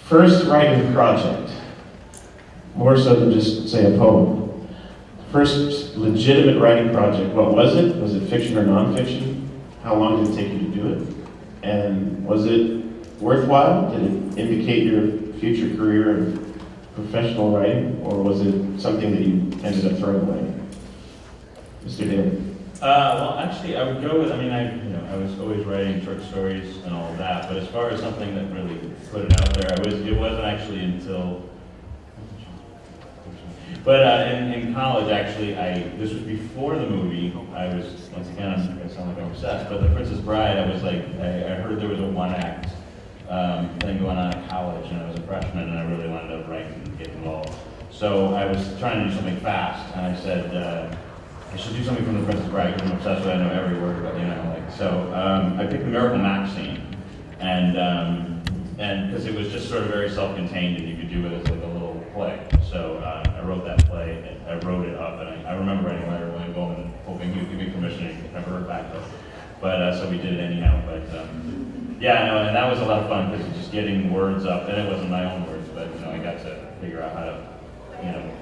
First writing project, more so than just, say, a poem. First legitimate writing project, what was it? Was it fiction or nonfiction? How long did it take you to do it? And was it worthwhile? Did it indicate your future career in professional writing? Or was it something that you ended up throwing away? Mr. Daley. Well, actually, I would go with, I was always writing short stories and all of that, but as far as something that really put it out there, it wasn't actually until, but in college, actually, this was before the movie. I was, once again, I'm going to sound like I'm obsessed, but The Princess Bride, I was like, I heard there was a one-act thing going on at college, and I was a freshman, and I really wanted to write and get involved. So I was trying to do something fast, and I said, I should do something from The Princess Bride because I'm obsessed with it. I know every word about it, so I picked the Miracle Max scene, and because it was just sort of very self-contained, and you could do it as like a little play. So I wrote that play, and I wrote it up, and I remember writing a letter to William Goldman, hoping he would give me permission. I never heard back though. But so we did it anyhow. But yeah, no, and that was a lot of fun because just getting words up, and it wasn't my own words, but I got to figure out how to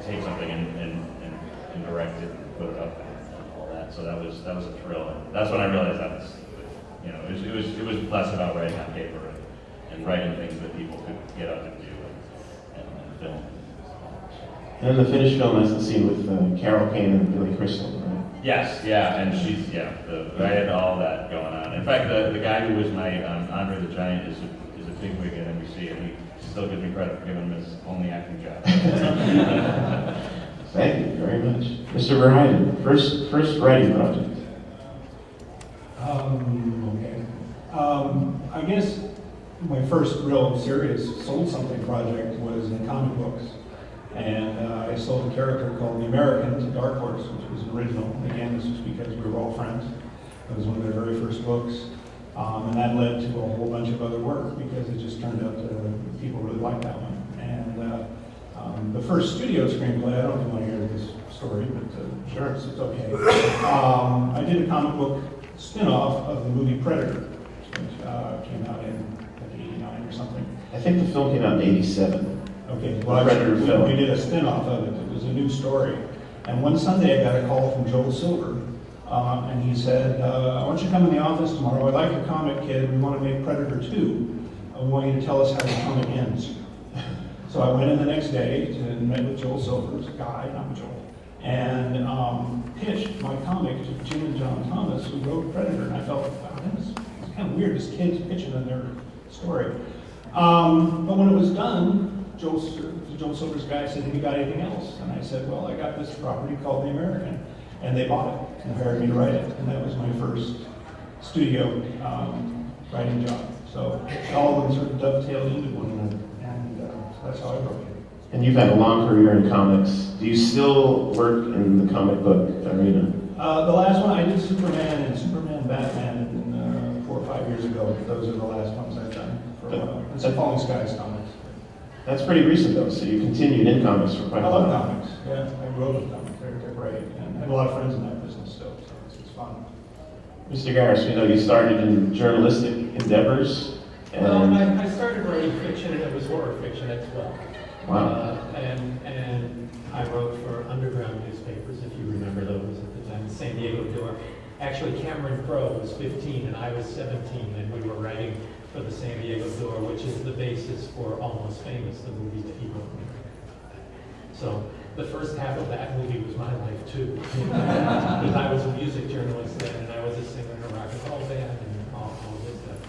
take something and direct it and put it up and all that. So that was a thrill. And that's when I realized that was, it was less about writing on paper and writing things that people could get up and do and film. And then the finished film has the scene with Carol Kane and Billy Crystal, right? Yes, yeah, and I had all that going on. In fact, the guy who was my Andre the Giant is a big wig at NBC, and he still gives me credit for giving him his only acting job. Thank you very much. Mr. Verheiden, first writing project. Okay. I guess my first real serious sold something project was in comic books. And I sold a character called the American to Dark Horse, which was an original. Again, this was because we were all friends. It was one of their very first books. And that led to a whole bunch of other work because it just turned out people really liked that one. And the first studio screenplay, I don't know if you want to hear this story, but sure, it's okay. I did a comic book spin-off of the movie Predator, which came out in 89 or something. I think the film came out in 87. Okay, well, we did a spin-off of it. It was a new story. And one Sunday I got a call from Joel Silver, and he said, I want you to come in the office tomorrow. I like your comic, kid. We want to make Predator 2. I want you to tell us how the comic ends. So I went in the next day and met with Joel Silver's guy, not Joel, and pitched my comic to Jim and John Thomas, who wrote Predator. And I felt, wow, it's kind of weird, this kid's pitching in their story. But when it was done, Joel Silver's guy said, have you got anything else? And I said, well, I got this property called The American. And they bought it and hired me to write it. And that was my first studio writing job. So all of them sort of dovetailed into one another. And so that's how I wrote it. And you've had a long career in comics. Do you still work in the comic book arena? The last one, I did Superman and Superman Batman 4 or 5 years ago. Those are the last ones I've done for a while. It's a Falling Skies comics. That's pretty recent, though, so you continued in comics for quite a while. I love comics, yeah. I wrote with comics, they're great. And I have a lot of friends in that business still, so it's fun. Mr. Garris, we know you started in journalistic endeavors. And well, I started writing fiction, and it was horror fiction as well. Wow. And I wrote for underground newspapers, if you remember those at the time, San Diego Door. Actually, Cameron Crowe was 15 and I was 17, and we were writing for the San Diego Door, which is the basis for Almost Famous, the movie that he wrote. So the first half of that movie was my life too, because I was a music journalist then, and I was a singer in a rock and roll band and all this stuff.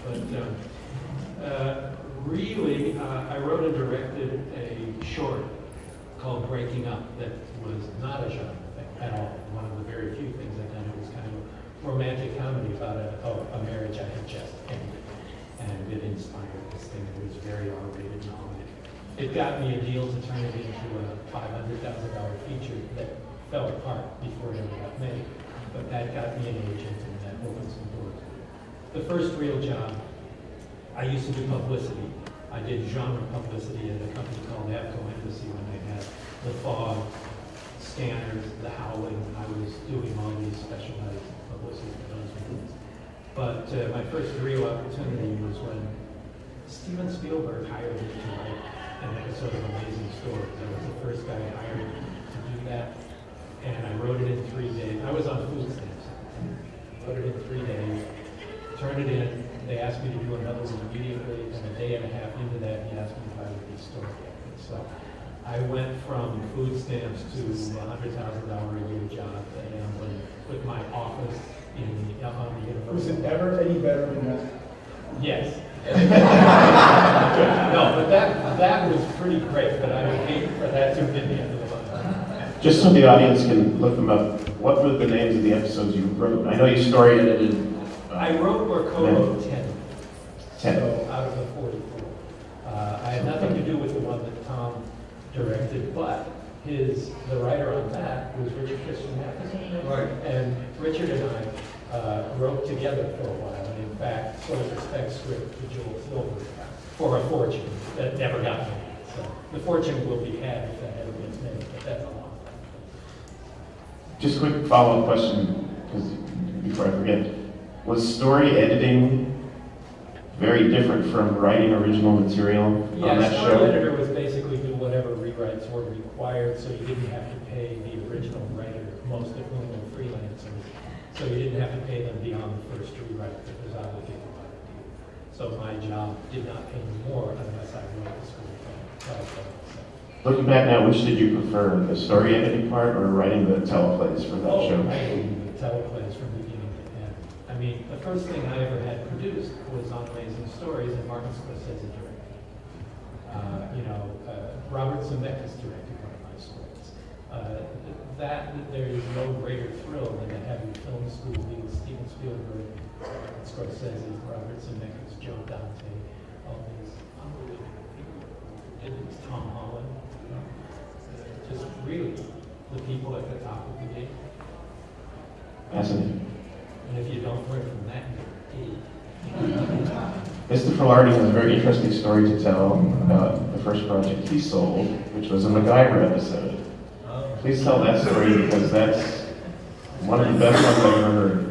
But really, I wrote and directed a short called Breaking Up that was not a genre at all. One of the very few things I've done. It was kind of a romantic comedy about a marriage I had just ended. And it inspired this thing. It was very R-rated and all. It got me a deal to turn it into a $500,000 feature that fell apart before it ever got made. But that got me an agent, and that opened some doors. The first real job, I used to do publicity. I did genre publicity at a company called Avco Embassy when they had The Fog, Scanners, The Howling. I was doing all these specialized publicity for those movies. But my first real opportunity was when Steven Spielberg hired me to write an episode of Amazing Stories. I was the first guy hired to do that, and I wrote it in 3 days. I was on food stamps. Wrote it in 3 days, turned it in. They asked me to do another one immediately, and a day and a half into that, he asked me if I would be story editor. So I went from food stamps to a $100,000 a year job at Amblin with my office on the university. Was it ever any better than that? Yes. No, but that was pretty great, but I would hate for that to have been the end of the month. Just so the audience can look them up, what were the names of the episodes you wrote? I know you story edited. I wrote or co-wrote 10. 10. So out of the 44. I had nothing to do with the one that Tom directed, but the writer on that was Richard Christian Matheson. Right. And Richard and I wrote together for a while, and in fact, sold a spec script to Joel Silver for a fortune that never got made. So the fortune will be had if that ever gets made, but that's a long time. Just a quick follow-up question, before I forget. Was story editing very different from writing original material on that Yeah, show? story editor was basically do whatever rewrites were required, so you didn't have to pay the original writer, most of whom were freelancers. So you didn't have to pay them beyond the first rewrite that was obligated by the deal. So my job did not pay me more unless I wrote the screenplay. Looking back now, which did you prefer, the story editing part or writing the teleplays for that show? I hated the teleplays from beginning to end. I mean, the first thing I ever had produced was on Amazing Stories, and Martin Scorsese directed. Robert Zemeckis directed one of my stories. There is no greater thrill than to have your film school be with Steven Spielberg, Scorsese, Robert Zemeckis, Joe Dante, all these unbelievable people. And it's Tom Holland. Just really the people at the top of the game. Fascinating. And if you don't learn from that, you're an idiot. Mr. Filardi has a very interesting story to tell about the first project he sold, which was a MacGyver episode. Please tell that story because that's one of the best ones I've ever heard.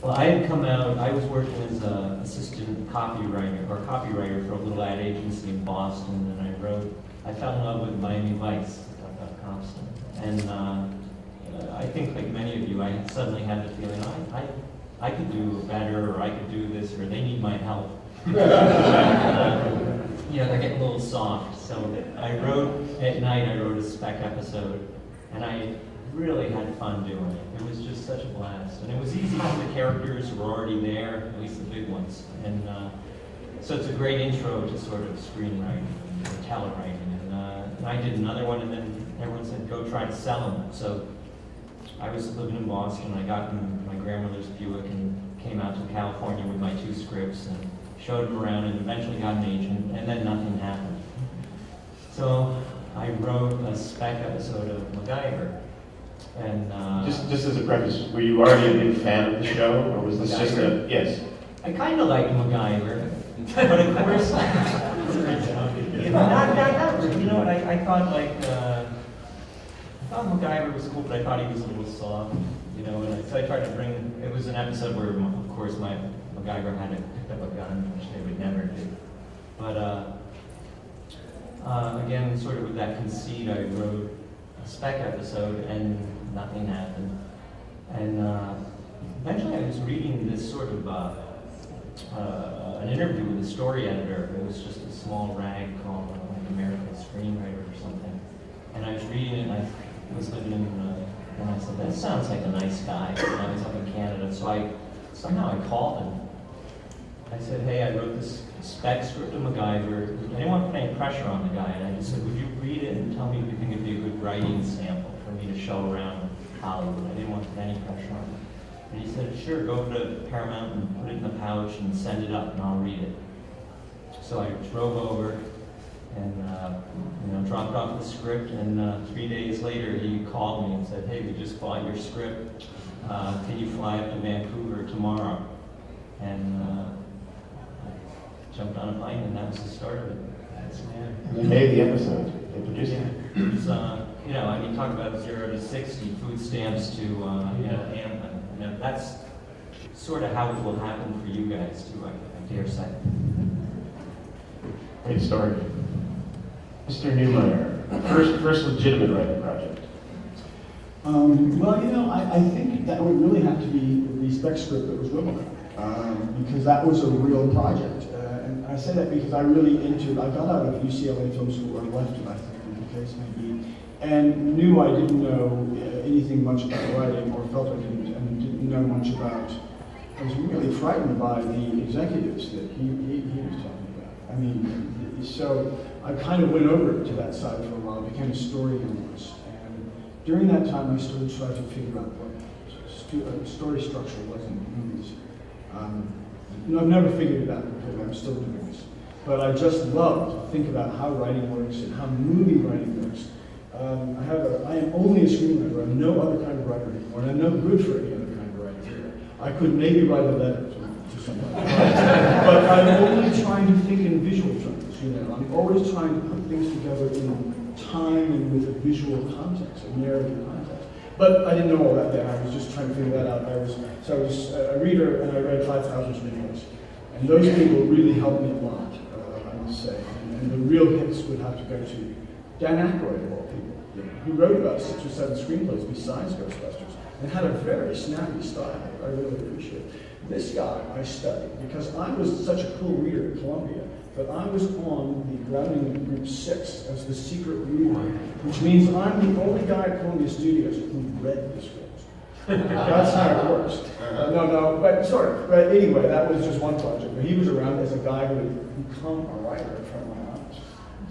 Well, I had come out, I was working as an assistant copywriter for a little ad agency in Boston, and I fell in love with Miami Vice, Compton. And I think like many of you, I suddenly had the feeling, I could do better, or I could do this, or they need my help. They're getting a little soft. So at night I wrote a spec episode, and I really had fun doing it. It was just such a blast. And it was easy because the characters were already there, at least the big ones. And so it's a great intro to sort of screenwriting and telewriting. And I did another one, and then everyone said, go try to sell them. So I was living in Boston. I got in my grandmother's Buick and came out to California with my 2 scripts and showed them around and eventually got an agent, and then nothing happened. So I wrote a spec episode of MacGyver. And Just as a preface, were you already a big fan of the show, or was this just a, yes? I kind of liked MacGyver, but of course, I thought MacGyver was cool, but I thought he was a little soft, so I tried to bring, it was an episode where, of course, my MacGyver had to pick up a gun, which they would never do. But again, sort of with that conceit, I wrote a spec episode, and nothing happened. And eventually I was reading this sort of an interview with a story editor. It was just a small rag called like American Screenwriter or something. And I was reading it, and I was living in, and I said, that sounds like a nice guy. And I was up in Canada, so somehow I called him. I said, hey, I wrote this spec script of MacGyver. I didn't want to put any pressure on the guy, and I just said, would you read it and tell me if you think it'd be a good writing sample for me to show around Hollywood? I didn't want to put any pressure on him. And he said, sure, go over to Paramount and put it in the pouch and send it up, and I'll read it. So I drove over and dropped off the script, and 3 days later he called me and said, hey, we just bought your script. Can you fly up to Vancouver tomorrow? And I jumped on a plane, and that was the start of it. And they made the episode. They produced it. It was, talk about 0 to 60, food stamps to, Amazon. That's sort of how it will happen for you guys too, I dare say. Great story. Mr. Neumeier, first legitimate writing project. Well, I think that would really have to be the spec script that was Robocop, because that was a real project. And I say that because I got out of UCLA Film School, or left it, I think, the case may be, and knew I didn't know anything much about writing, or felt I didn't, and didn't know much about. I was really frightened by the executives that he was talking about. I mean, so I kind of went over to that side for a while, became a story analyst. During that time, I started trying to figure out what story structure was in movies. I've never figured it out because I'm still doing this. But I just love to think about how writing works and how movie writing works. I am only a screenwriter. I'm no other kind of writer anymore, and I'm no good for any other kind of writer either. I could maybe write a letter to somebody. But I'm only trying to think in visual terms, I'm always trying to put things together in time and with a visual context, a narrative context. But I didn't know all that then. I was just trying to figure that out. I was a reader, and I read 5,000 screenplays. And those people really helped me a lot, I must say. And the real hits would have to go to Dan Aykroyd, of all people, who wrote about 6 or 7 screenplays besides Ghostbusters, and had a very snappy style. I really appreciate it. This guy I studied because I was such a cool reader at Columbia. But I was on the grounding group 6 as the secret reader, which means I'm the only guy at Columbia Studios who read the scripts. That's how it works. But anyway, that was just one project. But he was around as a guy who had become a writer in front of my eyes.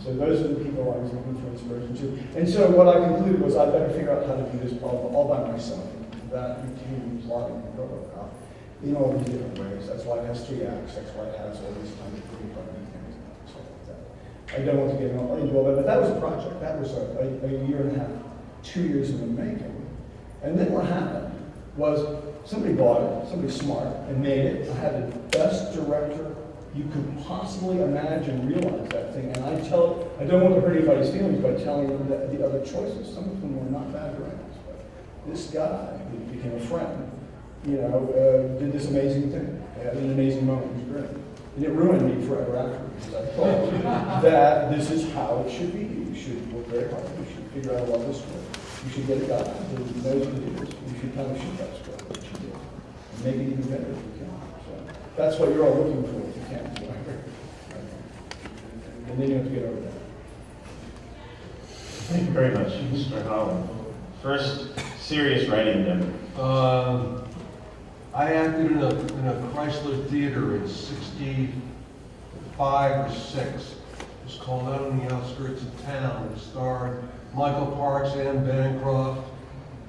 So those are the people I was looking for inspiration to. And so what I concluded was I better figure out how to do this all by myself. That became plotting and Robocop in all these different ways. That's why it has 3 acts. That's why it has all these kinds of things and stuff like that. I don't want to get into all that, but that was a project. That was a year and a half, 2 years in the making. And then what happened was somebody bought it, somebody smart, and made it. I had the best director you could possibly imagine realize that thing. And I don't want to hurt anybody's feelings by telling them the other choices. Some of them were not bad directors, but this guy, who became a friend, did this amazing thing. It had an amazing moment. It was great. And it ruined me forever after, because I thought that this is how it should be. You should work very hard. You should figure out what this script. You should get a guy who knows what it is. You should kind of shoot that script, which you do. And make it even better if you can. So that's what you're all looking for if you can. And then you have to get over that. Thank you very much, Mr. Holland. First serious writing endeavor. I acted in a Chrysler theater in '65 or '6. It was called Out on the Outskirts of Town. It starred Michael Parks and Bancroft.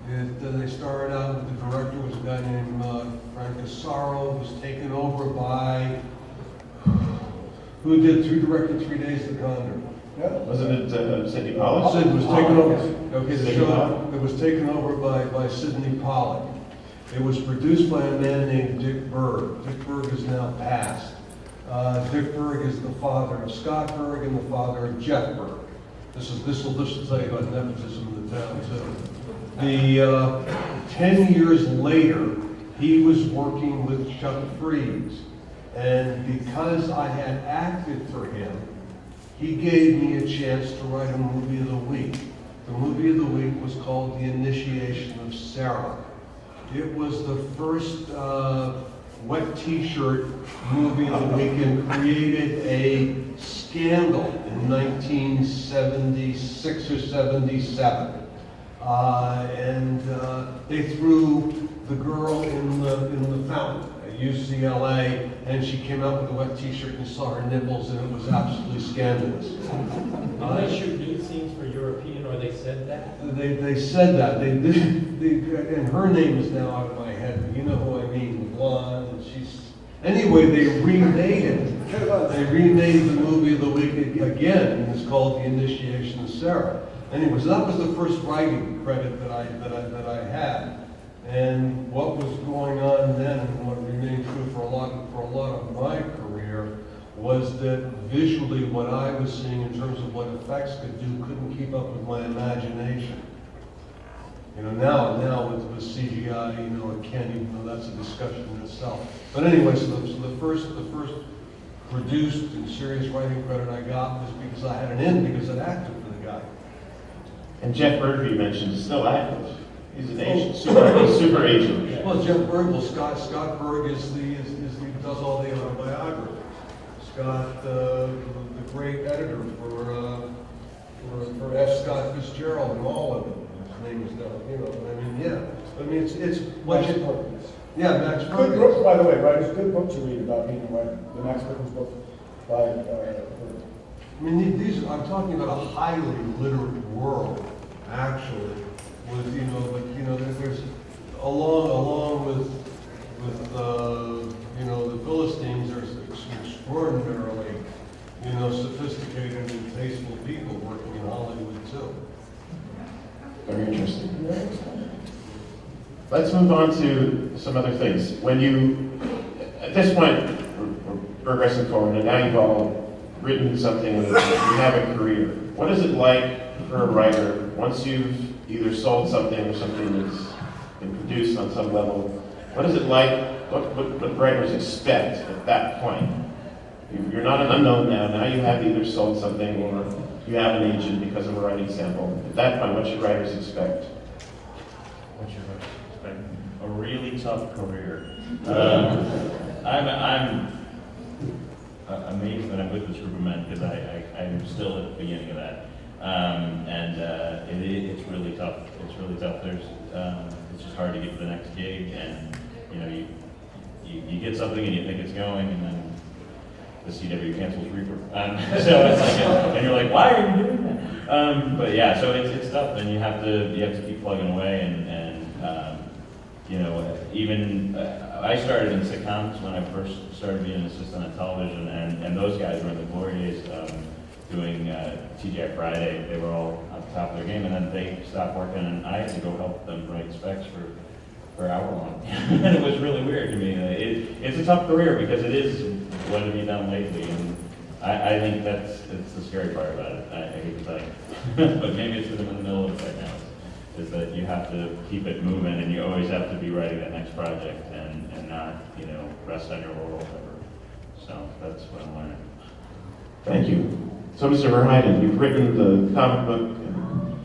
They started out with the director was a guy named Frank Casaro, who was taken over by who directed 3 Days of the Condor. Yeah. Wasn't it Sidney Pollack? Sid was taken over. Yes. Okay, the Sidney show Pollack. it was taken over by Sidney Pollack. It was produced by a man named Dick Berg. Dick Berg is now passed. Dick Berg is the father of Scott Berg and the father of Jeff Berg. This will tell you about nepotism in the town too. 10 years later, he was working with Chuck Freeze, and because I had acted for him, he gave me a chance to write a movie of the week. The movie of the week was called The Initiation of Sarah. It was the first wet t-shirt movie of the week and created a scandal in 1976 or 77. They threw the girl in the fountain at UCLA, and she came out with a wet t-shirt and saw her nipples, and it was absolutely scandalous. Did they shoot nude scenes for European, or they said that? They said that. They did, and her name is now out of my head, but you know who I mean, the blonde, and she's... Anyway, they remade it. They remade the movie of the week again, and it's called The Initiation of Sarah. Anyway, so that was the first writing credit that I had. And what was going on then, and what remained true for a lot of my career, was that visually what I was seeing in terms of what effects could do couldn't keep up with my imagination. You know, now with CGI, you know, it can't even, that's a discussion in itself. But anyway, so the first produced and serious writing credit I got was because I had an in, because I'd acted for the guy. And Jeff Berg, you mentioned, is still active. He's an agent, super agent. Well, Jeff Berg, well, Scott Berg is does all the autobiography. Scott, the great editor for F. Scott Fitzgerald and all of them. His name is down, you know. I mean, yeah. I mean, it's what Max you. Perkins. Yeah, Max Good Perkins. book, by the way, right? It's a good book to read about being a writer. The Max Perkins book by. I mean, these. I'm talking about a highly literate world, actually. With there's along with the Philistines. There's extraordinarily sophisticated and tasteful people working in Hollywood too. Very interesting. Let's move on to some other things. When you, at this point, we're progressing forward, and now you've all written something, and you have a career. What is it like for a writer once you've either sold something or something that's been produced on some level? What is it like? What writers expect at that point? You're not an unknown now. Now you have either sold something or you have an agent because of a writing sample. At that point, what should writers expect? What's your writers expect? A really tough career. I'm amazed that I'm with this group of men because I'm still at the beginning of that. It's really tough. It's really tough. It's just hard to get to the next gig, and you get something and you think it's going, and then the CW cancels Reaper. So it's like, and you're like, why are you doing that? But yeah, so it's tough, and you have to keep plugging away, and even I started in sitcoms when I first started being an assistant on television, and those guys were in the glory days doing TGI Friday. They were all at the top of their game, and then they stopped working, and I had to go help them write specs for hour long. And it was really weird to me. It's a tough career because it is what have you done lately, and I think that's the scary part about it. I hate to say, but maybe it's because I'm in the middle of it right now. Is that you have to keep it moving, and you always have to be writing that next project, and not rest on your laurels ever. So that's what I'm learning. Thank you. So, Mr. Verheiden, you've written the comic book, and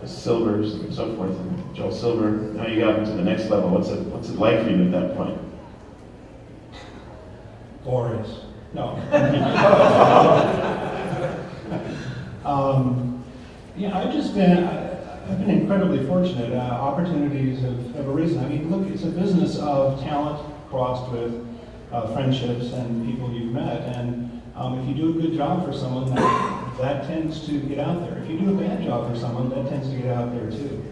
the Silvers, and so forth, and Joel Silver. Now you got into the next level. What's it like for you at that point? Glorious. No. I've been incredibly fortunate. Opportunities have arisen. I mean, look, it's a business of talent crossed with friendships and people you've met. And if you do a good job for someone, that tends to get out there. If you do a bad job for someone, that tends to get out there too.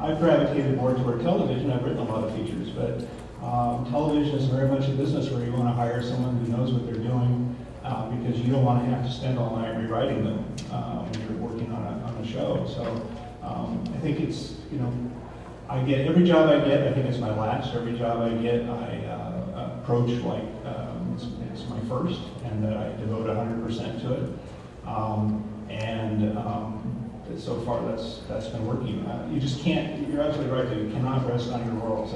I've gravitated more toward television. I've written a lot of features, but television is very much a business where you want to hire someone who knows what they're doing, because you don't want to have to spend all night rewriting them when you're working on a show. So I think it's, I get every job I get, I think it's my last. Every job I get, I approach like it's my first, and that I devote 100% to it. So far that's been working. You just can't, you're absolutely right, that you cannot rest on your laurels.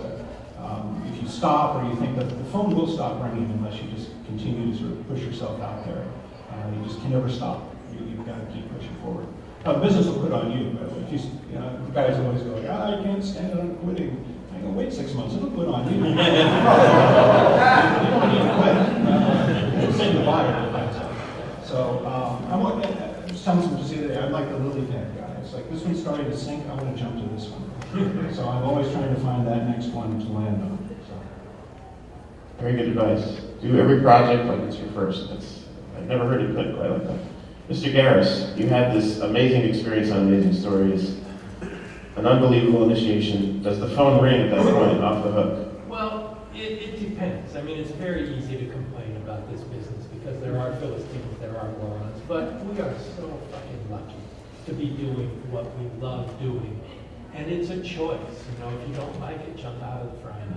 If you stop, or you think that the phone will stop ringing unless you just continue to sort of push yourself out there. You just can never stop. You've got to keep pushing forward. The business will quit on you, by the way. The guys always go, I can't stand it, I'm quitting. I go, wait 6 months, it'll quit on you. You don't need to quit. It'll say goodbye. So I'm just telling someone just the other day, I'm like the lily pad guy. It's like, this one's starting to sink, I want to jump to this one. So I'm always trying to find that next one to land on. So. Very good advice. Do every project like it's your first. I've never heard it put quite like that. Mr. Garris, you had this amazing experience on Amazing Stories, an unbelievable initiation. Does the phone ring at that point off the hook? Well, it depends. I mean, it's very easy to complain about this business because there are Philistines, there are morons, but we are so fucking lucky to be doing what we love doing. And it's a choice, if you don't like it, jump out of the frying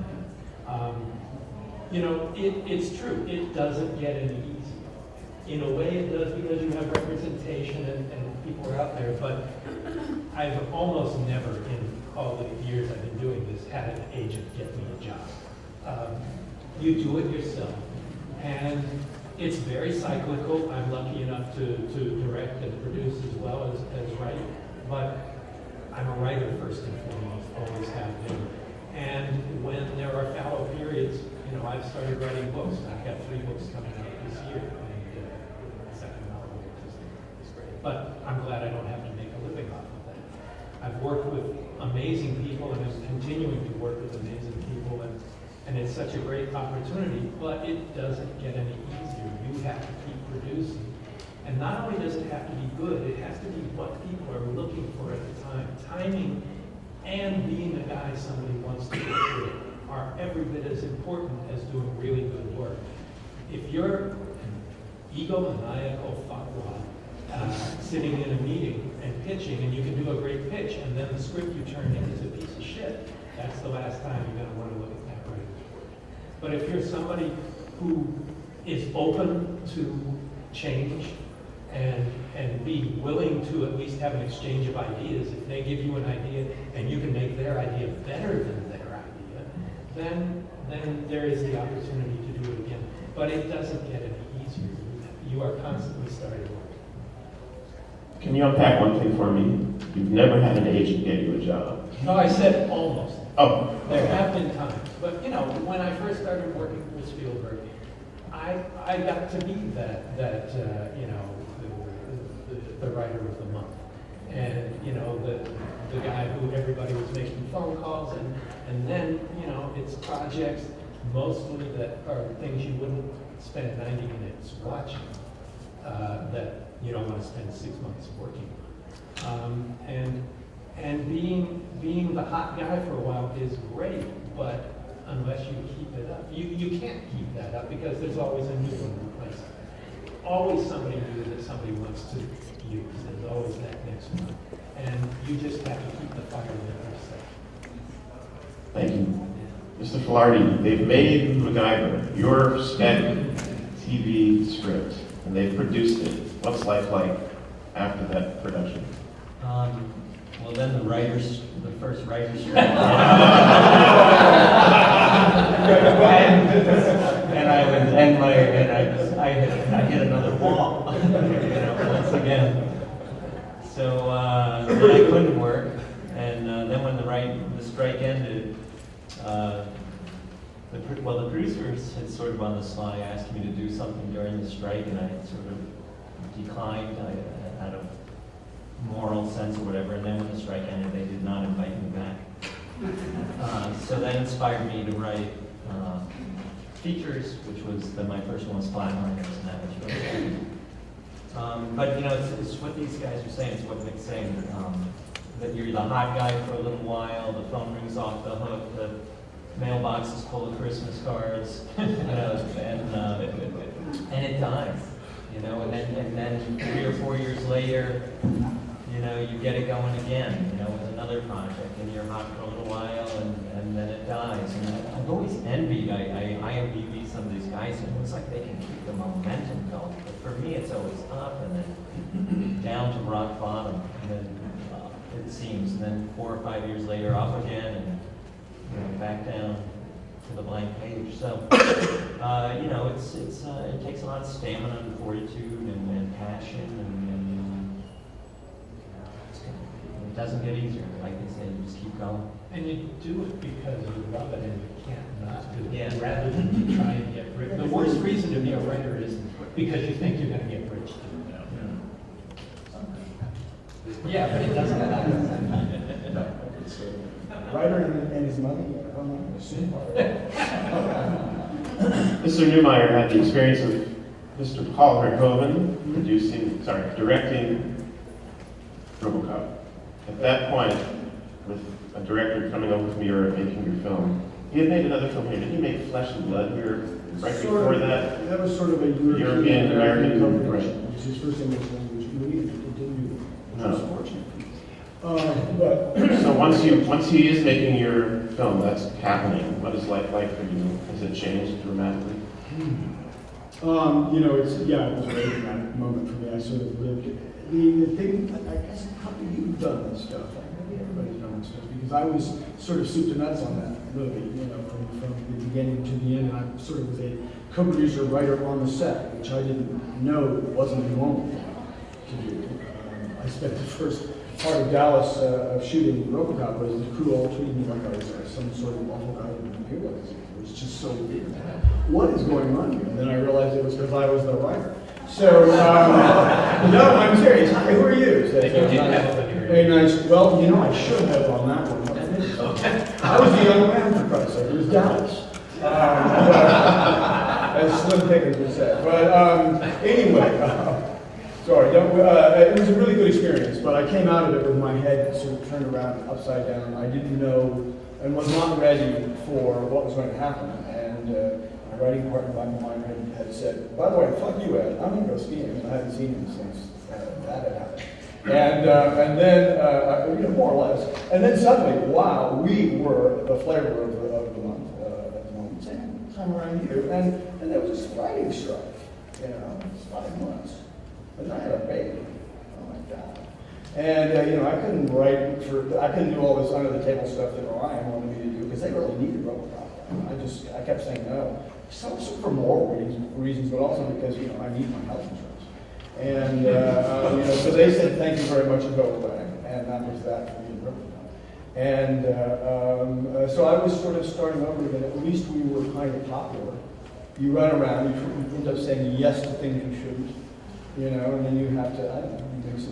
pan. It's true, it doesn't get any easier. In a way it does because you have representation and people are out there, but I've almost never, in all the years I've been doing this, had an agent get me a job. You do it yourself, and it's very cyclical. I'm lucky enough to direct and produce as well as write, but I'm a writer first and foremost, always have been. And when there are fallow periods, you know, I've started writing books. I've got 3 books coming out this year, and the second novel is great. But I'm glad I don't have to make a living off of that. I've worked with amazing people, and I'm continuing to work with amazing people, and it's such a great opportunity, but it doesn't get any easier. You have to keep producing. And not only does it have to be good, it has to be what people are looking for at the time. Timing and being the guy somebody wants to work with are every bit as important as doing really good work. If you're an egomaniacal fuckwad sitting in a meeting and pitching, and you can do a great pitch, and then the script you turn in is a piece of shit, that's the last time you're going to want to look at that writer's work. But if you're somebody who is open to change and be willing to at least have an exchange of ideas, if they give you an idea and you can make their idea better than their idea, then there is the opportunity to do it again. But it doesn't get any easier. You are constantly starting over. Can you unpack one thing for me? You've never had an agent get you a job. No, I said almost. Oh. There have been times, but you know, when I first started working with Spielberg, I got to be that you know, the writer of the month, and you know, the guy who everybody was making phone calls, and then you know, it's projects mostly that are things you wouldn't spend 90 minutes watching, that you don't want to spend 6 months working on, and being the hot guy for a while is great, but unless you keep it up, you can't keep that up because there's always a new one replacing it. Always somebody new that somebody wants to use. There's always that next one, and you just have to keep the fire lit yourself. Thank you. Mr. Filardi, they've made MacGyver, your spec TV script, and they've produced it. What's life like after that production? Well, then the first writer's strike. I hit another wall, you know, once again. So then I couldn't work, and then when the strike ended, the producers had sort of on the sly asked me to do something during the strike, and I sort of declined out of moral sense or whatever, and then when the strike ended, they did not invite me back. So that inspired me to write features, which was, then my first one was Flatliners, and that was really good. But you know, it's what these guys are saying, it's what Mick's saying, that you're the hot guy for a little while, the phone rings off the hook, the mailbox is full of Christmas cards, you know, and it dies, you know, and then 3 or 4 years later, you know, you get it going again, you know, with another project, and you're hot for a little while, and then it dies. And I've always envied, I IMDb some of these guys, and it looks like they can keep the momentum going. But for me, it's always up, and then down to rock bottom, and then it seems, and then 4 or 5 years later, up again, and you know, back down to the blank page. So, you know, it takes a lot of stamina and fortitude and passion, and it doesn't get easier. Like they say, you just keep going. And you do it because you love it and you can't not do it, Yeah. rather than to try and get rich. The worst reason to be a writer is because you think you're going to get rich. Yeah, but it doesn't happen. Writer and his money. Mr. Neumeier had the experience of Mr. Paul Verhoeven directing Robocop. At that point, with a director coming over from Europe making your film, he had made another film here. Did he make Flesh and Blood here right before that? That was sort of a European American coverage. right. It was his first English language movie, and it didn't do it. No. Which was fortunate. But So once he is making your film, that's happening. What is life like for you? Has it changed dramatically? It's, yeah, it was a very dramatic moment for me. I sort of lived it. The thing, I guess, probably you've done this stuff. Maybe everybody's done this stuff, because I was sort of soup to nuts on that movie, from the beginning to the end. And I sort of was a co-producer, writer on the set, which I didn't know wasn't the normal thing to do. I spent the first part of Dallas shooting Robocop was the crew all treating me like I was some sort of awful guy in the imperialism. It was just so weird. What is going on here? And then I realized it was because I was the writer. So, no, I'm serious. Hi, who are you? And you didn't have a Very nice. Well, I should have on that one. I was the young man, for Christ's sake. It was Dallas. As Slim Pickens would say. But anyway, sorry. It was a really good experience, but I came out of it with my head sort of turned around, upside down. I didn't know and was not ready for what was going to happen. And my writing partner, Michael Minor, had said, by the way, fuck you, Ed. I'm going to go skiing. And I hadn't seen him since that had happened. And then, more or less. And then suddenly, wow, we were the flavor of the month at the moment. Same time around here. And there was this writing strike, 5 months. And I had a baby. Oh my God. And, I couldn't I couldn't do all this under the table stuff that Orion wanted me to do because they really needed Robocop. I kept saying no. Some for moral reasons, but also because, I need my health insurance. And, so they said, thank you very much and go away. And that was that for me in Robocop. And so I was sort of starting over again. At least we were kind of popular. You run around, you end up saying yes to things you shouldn't. And then you have to, I don't know,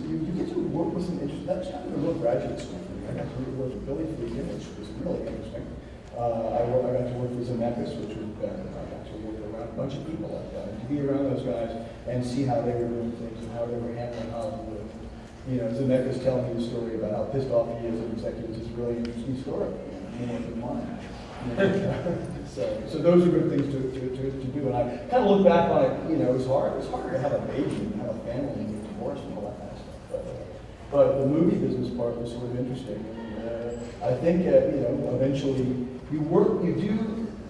you get to work with some interesting, that's kind of a real graduate school for me. I got to work with Billy Friedkin, which was really interesting. I got to work with Zemeckis, which was better. I got to work around a bunch of people like that, and to be around those guys and see how they were doing things and how they were handling Hollywood. Zemeckis telling me a story about how pissed off he is at executives is a really interesting story. More than mine. So those are good things to do. And I kind of look back on it, it was hard. It was harder to have a baby and have a family and get divorced and all that kind of stuff. But the movie business part was sort of interesting. And I think, eventually you do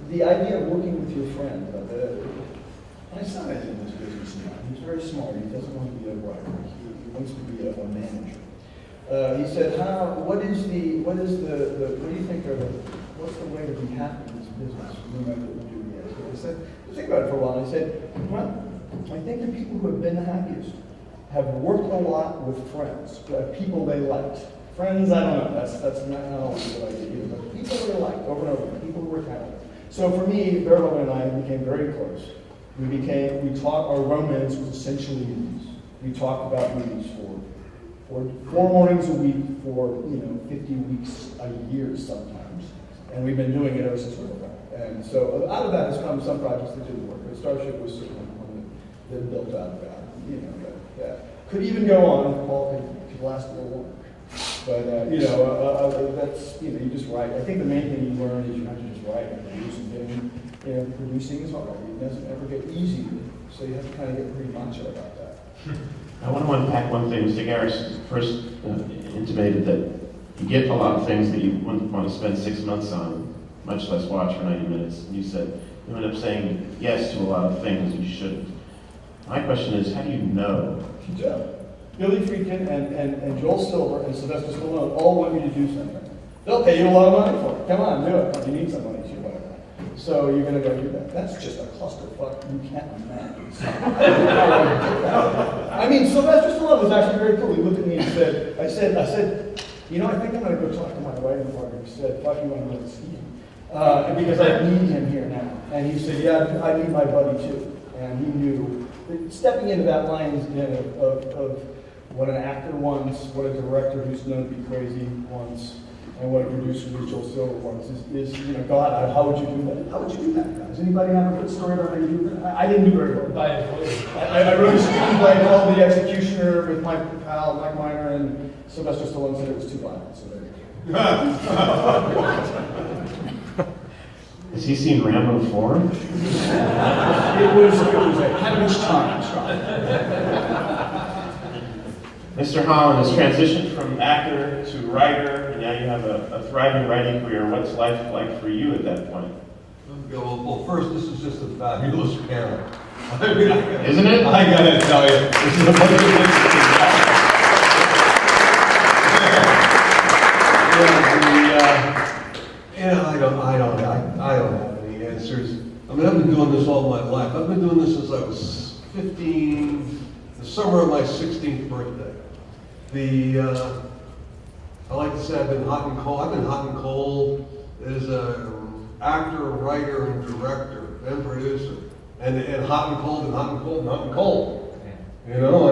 the idea of working with your friend. My son is in this business now. He's very smart. He doesn't want to be a writer. He wants to be a manager. He said, what do you think what's the way to be happy in this business, no matter what you do? I said, think about it for a while. I said, well, I think the people who have been the happiest have worked a lot with friends, people they liked. Friends, I don't know, that's not always a good idea either, but people they liked over and over, people who were talented. So for me, Verheiden and I became very close. Our romance was essentially movies. We talked about movies for 4 mornings a week for 50 weeks a year sometimes, and we've been doing it ever since we were back. And so out of that has come some projects that didn't work. But Starship was certainly one that built out of that. That could even go on if Paul could last a little longer. But that's you just write. I think the main thing you learn is you have to just write and produce and get. Producing is hard. It doesn't ever get easier, so you have to kind of get pretty macho about that. I want to unpack one thing. Mr. Garris first intimated that you get a lot of things that you wouldn't want to spend 6 months on, much less watch for 90 minutes. And you said you end up saying yes to a lot of things you shouldn't. My question is, how do you know? Good job. Billy Friedkin and Joel Silver and Sylvester Stallone all want you to do something. They'll pay you a lot of money for it. Come on, do it. If you need some money, it's your money. So you're going to go do that. That's just a clusterfuck you can't imagine. I mean, Sylvester Stallone was actually very cool. He looked at me and said, I said, I think I'm going to go talk to my writing partner. He said, fuck you, I'm going to ski him. Because I need him here now. And he said, yeah, I need my buddy too. And he knew, stepping into that lion's den of what an actor wants, what a director who's known to be crazy wants, and what a producer who's Joel Silver wants is God, how would you do that? How would you do that, guys? Anybody have a good story about how you do that? I didn't do very well. I wrote a screenplay called The Executioner with my pal, Mike Minor, and Sylvester Stallone said it was too violent, so there you go. Has he seen Rambo 4? It was a heaven's time. Mr. Holland has transitioned from actor to writer, and now you have a thriving writing career. What's life like for you at that point? Well, first, this is just a fabulous panel. Isn't it? I gotta tell you, this is a bunch of I don't have any answers. I mean, I've been doing this all my life. I've been doing this since I was 15, the summer of my 16th birthday. I like to say I've been hot and cold. I've been hot and cold as an actor, writer, and director, and producer. And hot and cold, and hot and cold, and hot and cold. You know,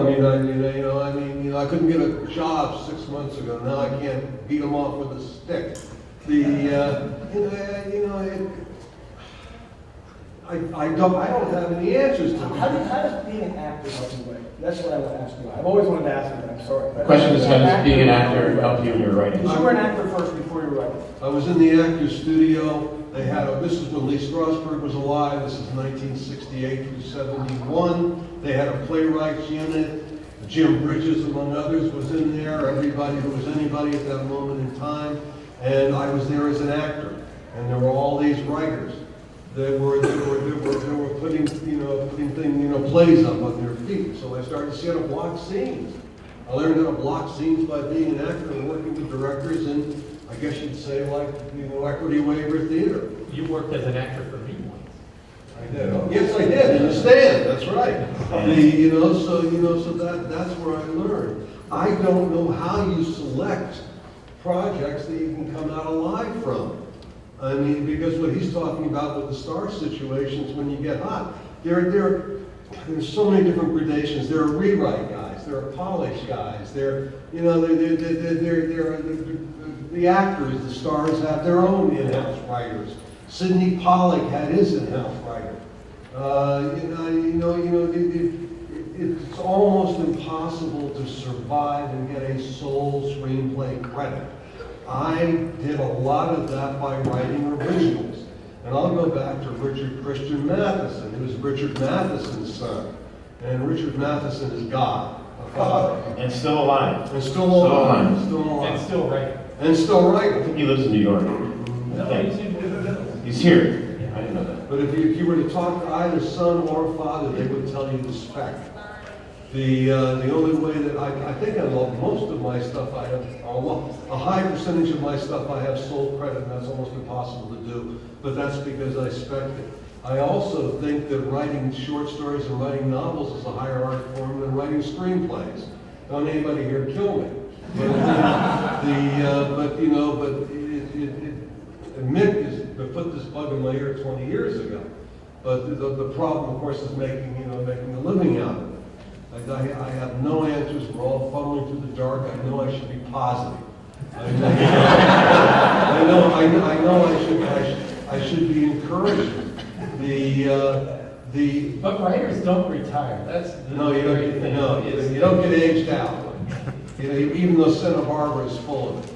I couldn't get a job 6 months ago. Now I can't beat them off with a stick. I don't have any answers to How does being an actor help you write? That's what I want to ask you. I've always wanted to ask you that, I'm sorry. The question is, how does being an actor help you in your writing? Because you were an actor first before you were writing. I was in the actor's studio. They had this is when Lee Strasberg was alive. This is 1968 through 71. They had a playwrights unit. Jim Bridges, among others, was in there. Everybody who was anybody at that moment in time. And I was there as an actor. And there were all these writers. They were putting plays up on their feet. So I started to see how to block scenes. I learned how to block scenes by being an actor and working with directors, and I guess you'd say like equity waiver theater. You worked as an actor for me once. I did. Oh, yes, I did. In the stand. That's right. So that's where I learned. I don't know how you select projects that you can come out alive from. I mean, because what he's talking about with the star situations, when you get hot, there's so many different gradations. There are rewrite guys, there are polish guys, they're the actors, the stars have their own in-house writers. Sidney Pollack had his in-house writer. It's almost impossible to survive and get a sole screenplay credit. I did a lot of that by writing originals. And I'll go back to Richard Christian Matheson, who was Richard Matheson's son. And Richard Matheson is God, a father. And still alive. And still alive. And still writing. And still I writing. think he lives in New York. No, he's in He's here. I didn't know that. But if you were to talk to either son or father, they would tell you the spec. The only way that I think I love most of my stuff, I have a high percentage of my stuff I have sole credit, and that's almost impossible to do. But that's because I spec it. I also think that writing short stories and writing novels is a higher art form than writing screenplays. Don't anybody here kill me. Mick has put this bug in my ear 20 years ago. But the problem, of course, is making a living out of it. Like I have no answers. We're all fumbling through the dark. I know I should be positive. I know I should be encouraging. But writers don't retire. That's the No, you great thing. you don't get aged out. Even though Santa Barbara is full of it.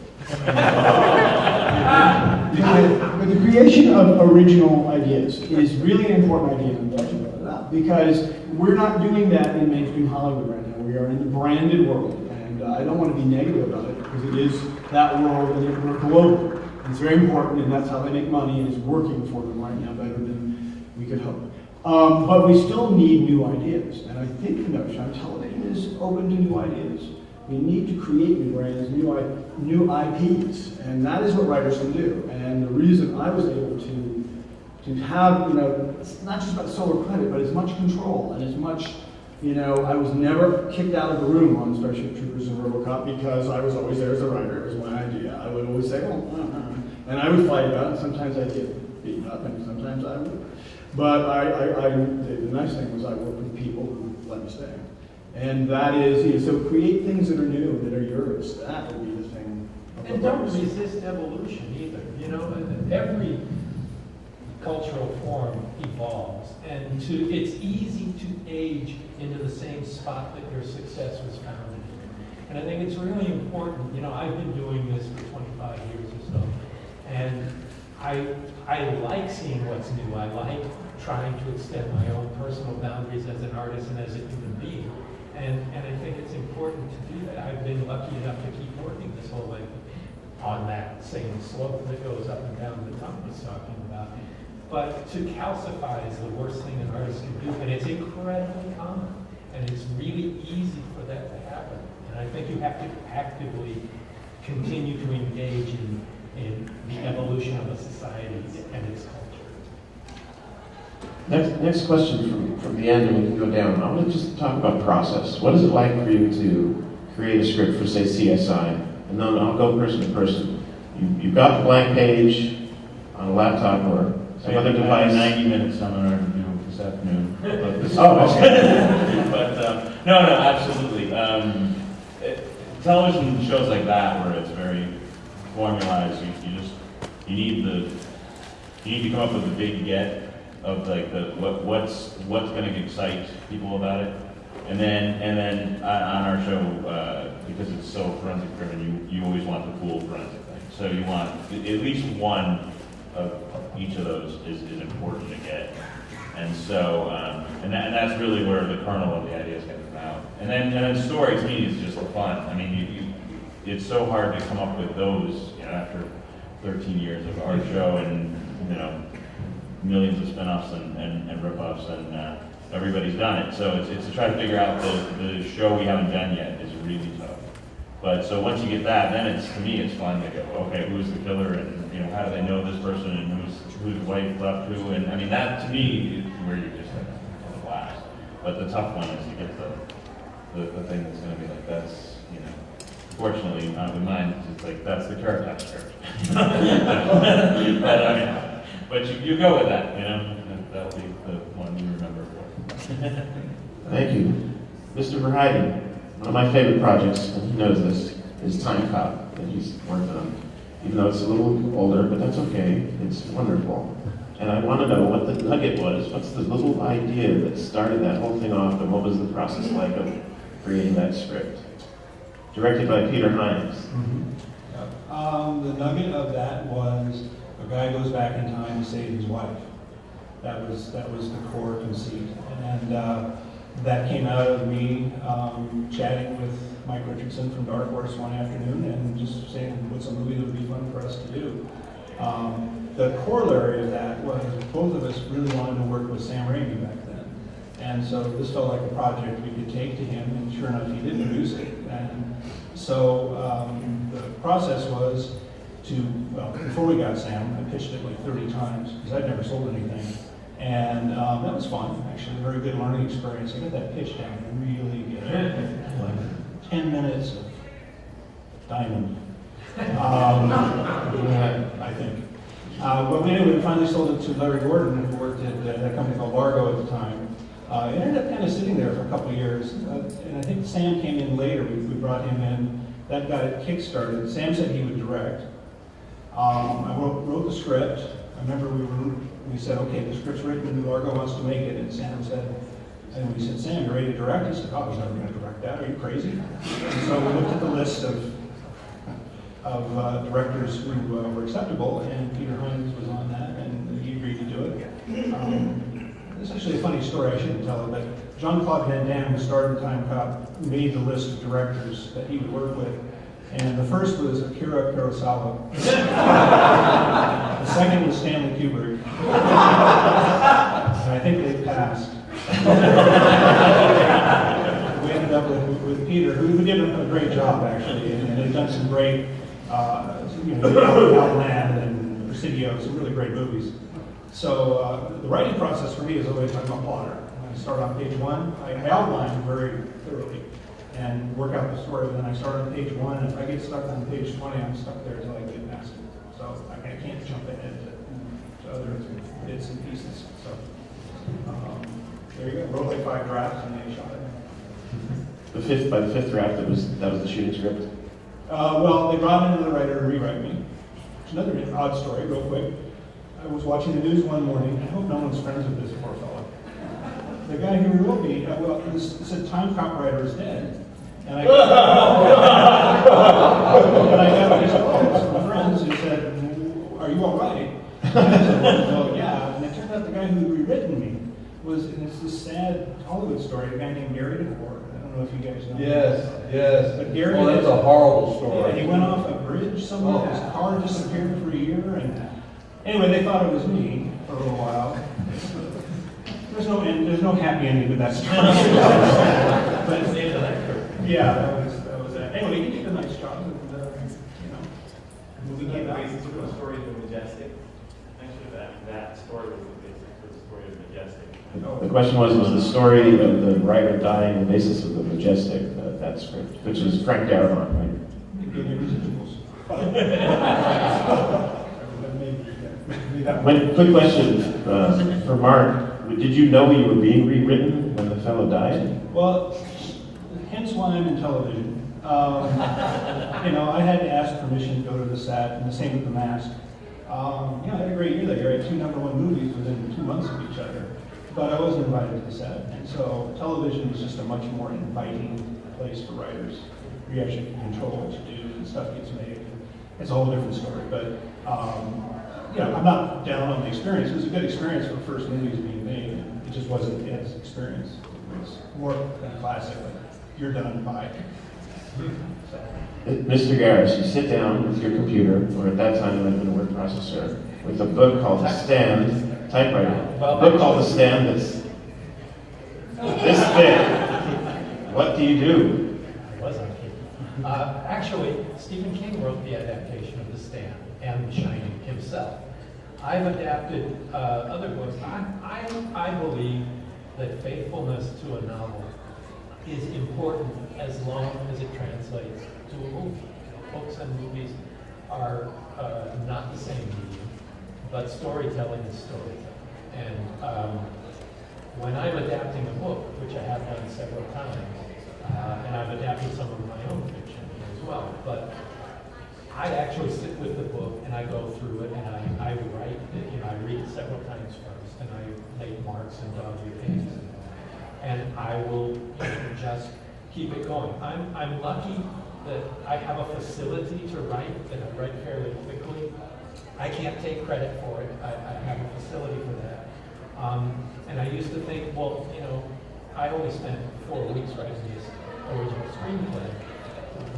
But the creation of original ideas is really an important idea, and I'm glad you brought it up, because we're not doing that in mainstream Hollywood right now. We are in the branded world, and I don't want to be negative about it, because it is that world, and we're global. It's very important, and that's how they make money, and it's working for them right now better than we could hope. But we still need new ideas, and I think the notion on television is open to new ideas. We need to create new brands, new IPs, and that is what writers can do. And the reason I was able to have, it's not just about solo credit, but as much control and as much, I was never kicked out of the room on Starship Troopers and Robocop because I was always there as a writer. It was my idea. I would always say, and I would fight about it. Sometimes I'd get beaten up, and sometimes I would. But the nice thing was I worked with people who let me stay. And that is, so create things that are new, that are yours. That would be the thing. And don't resist evolution either. Every cultural form evolves, and it's easy to age into the same spot that your success was found in. And I think it's really important. I've been doing this for 25 years or so, and I like seeing what's new. I like trying to extend my own personal boundaries as an artist and as a human being. And I think it's important to do that. I've been lucky enough to keep working this whole life on that same slope that goes up and down that Tom was talking about. But to calcify is the worst thing an artist can do, and it's incredibly common. And it's really easy for that to happen. And I think you have to actively continue to engage in the evolution of a society and its culture. Next question from the end, and we can go down. I want to just talk about process. What is it like for you to create a script for, say, CSI? And then I'll go person to person. You've got the blank page on a laptop or some other device. 90 minutes seminar to do this afternoon. No, absolutely. Television shows like that, where it's very formalized, you need to come up with a big get of like what's going to excite people about it, and then on our show, because it's so forensic driven, you always want the cool forensic thing. So you want at least one of each of those is important to get. And so, and that's really where the kernel of the ideas get come out. And then story to me is just fun. I mean, it's so hard to come up with those, after 13 years of our show and, millions of spin-offs and rip-offs, and everybody's done it. So it's to try to figure out the show we haven't done yet is really tough. But so once you get that, then to me it's fun to go, okay, who's the killer, and how do they know this person, and whose wife left who, and I mean that to me is where you just have a blast. But the tough one is to get the thing that's going to be like, that's fortunately with mine it's like that's the carrot top character. But you go with that, that'll be the one you remember for. Thank you, Mr. Verheiden. One of my favorite projects, and he knows this, is Timecop that he's working on. Even though it's a little older, but that's okay. It's wonderful. And I want to know what the nugget was. What's the little idea that started that whole thing off, and what was the process like of creating that script? Directed by Peter Hyams. The nugget of that was a guy goes back in time to save his wife. That was the core conceit. And that came out of me chatting with Mike Richardson from Dark Horse one afternoon and just saying what's a movie that would be fun for us to do. The corollary of that was both of us really wanted to work with Sam Raimi back then. And so this felt like a project we could take to him, and sure enough, he did produce it. And so the process was before we got Sam, I pitched it like 30 times because I'd never sold anything. And that was fun, actually, a very good learning experience. I got that pitch down really good. Like 10 minutes of diamond, I think. But anyway, we finally sold it to Larry Gordon, who worked at that company called Largo at the time. It ended up kind of sitting there for a couple of years. And I think Sam came in later. We brought him in. That got it kick-started. Sam said he would direct. I wrote the script. I remember we said, okay, the script's written and Largo wants to make it. And Sam said, and we said, Sam, you ready to direct? He said, oh, I was never going to direct that. Are you crazy? And so we looked at the list of directors who were acceptable, and Peter Hyams was on that, and he agreed to do it. This is actually a funny story, I shouldn't tell it, but Jean-Claude Van Damme, who started Timecop, made the list of directors that he would work with. And the first was Akira Kurosawa. The second was Stanley Kubrick. And I think they passed. We ended up with Peter, who did a great job, actually, and they've done some great, Outland and Presidio, some really great movies. So the writing process for me is always talking about plotter. I start on page one, I outline very thoroughly and work out the story. Then I start on page one, and if I get stuck on page 20, I'm stuck there until I get past it. So I can't jump ahead to other bits and pieces. So there you go. Wrote like 5 drafts, and they shot it. By the fifth draft, that was the shooting script. Well, they brought in another writer to rewrite me. It's another odd story, real quick. I was watching the news one morning. I hope no one's friends with this poor fellow. The guy who wrote me, it said Timecop writer is dead. And I got these calls from friends who said, are you all right? And I said, well, yeah. And it turned out the guy who had rewritten me and it's this sad Hollywood story, a guy named Gary DeFord. I don't know if you guys know him. Yes. But Gary, That's a horrible story. Yeah, he went off a bridge somewhere, his car disappeared for a year, and anyway, they thought it was me. for a little while. There's no happy ending to that story. But That's the end of that curve. yeah, that was it. Anyway, he did a nice job, and the movie came out. The story of the Majestic. Actually, that story was the basis for the story of the Majestic. The question was the story of the writer dying the basis of the Majestic, that script, which was Frank Darabont, right? Give me residuals. Quick question for Mark. Did you know you were being rewritten when the fellow died? Well, hence why I'm in television. I had to ask permission to go to the set, and the same with The Mask. I had a great year there. I had 2 #1 movies within 2 months of each other. But I wasn't invited to the set. And so television is just a much more inviting place for writers. You actually can control what you do, and stuff gets made. It's a whole different story. But, I'm not down on the experience. It was a good experience for first movies being made. It just wasn't as experience. It was more than classic. Like, you're done, bye. So. Mr. Garris, you sit down with your computer, or at that time it might have been a word processor, with a book called The Stand, typewriter. A book called The Stand that's this thick. What do you do? I wasn't kidding. Actually, Stephen King wrote the adaptation of The Stand and The Shining himself. I've adapted other books. I believe that faithfulness to a novel is important as long as it translates to a movie. Books and movies are not the same medium, but storytelling is storytelling. And when I'm adapting a book, which I have done several times, and I've adapted some of my own fiction as well, but I actually sit with the book and I go through it and I write it, I read it several times first and I make marks and dog ear pages and I will just keep it going. I'm lucky that I have a facility to write, that I write fairly quickly. I can't take credit for it. I have a facility for that. And I used to think, well, I only spent 4 weeks writing this original screenplay.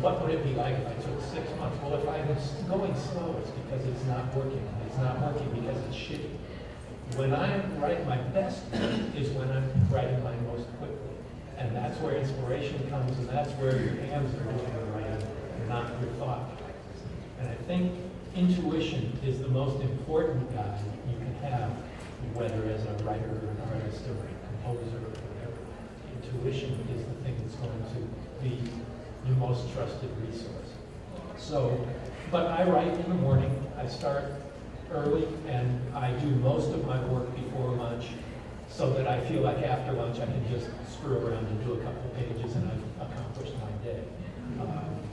What would it be like if I took 6 months? Well, if I'm going slow, it's because it's not working. It's not working because it's shitty. When I write my best work is when I'm writing my most quickly. And that's where inspiration comes, and that's where your hands are doing the writing, not your thought. And I think intuition is the most important guide you can have, whether as a writer or an artist or a composer or whatever. Intuition is the thing that's going to be your most trusted resource. So, but I write in the morning. I start early, and I do most of my work before lunch, so that I feel like after lunch I can just screw around and do a couple of pages, and I've accomplished my day.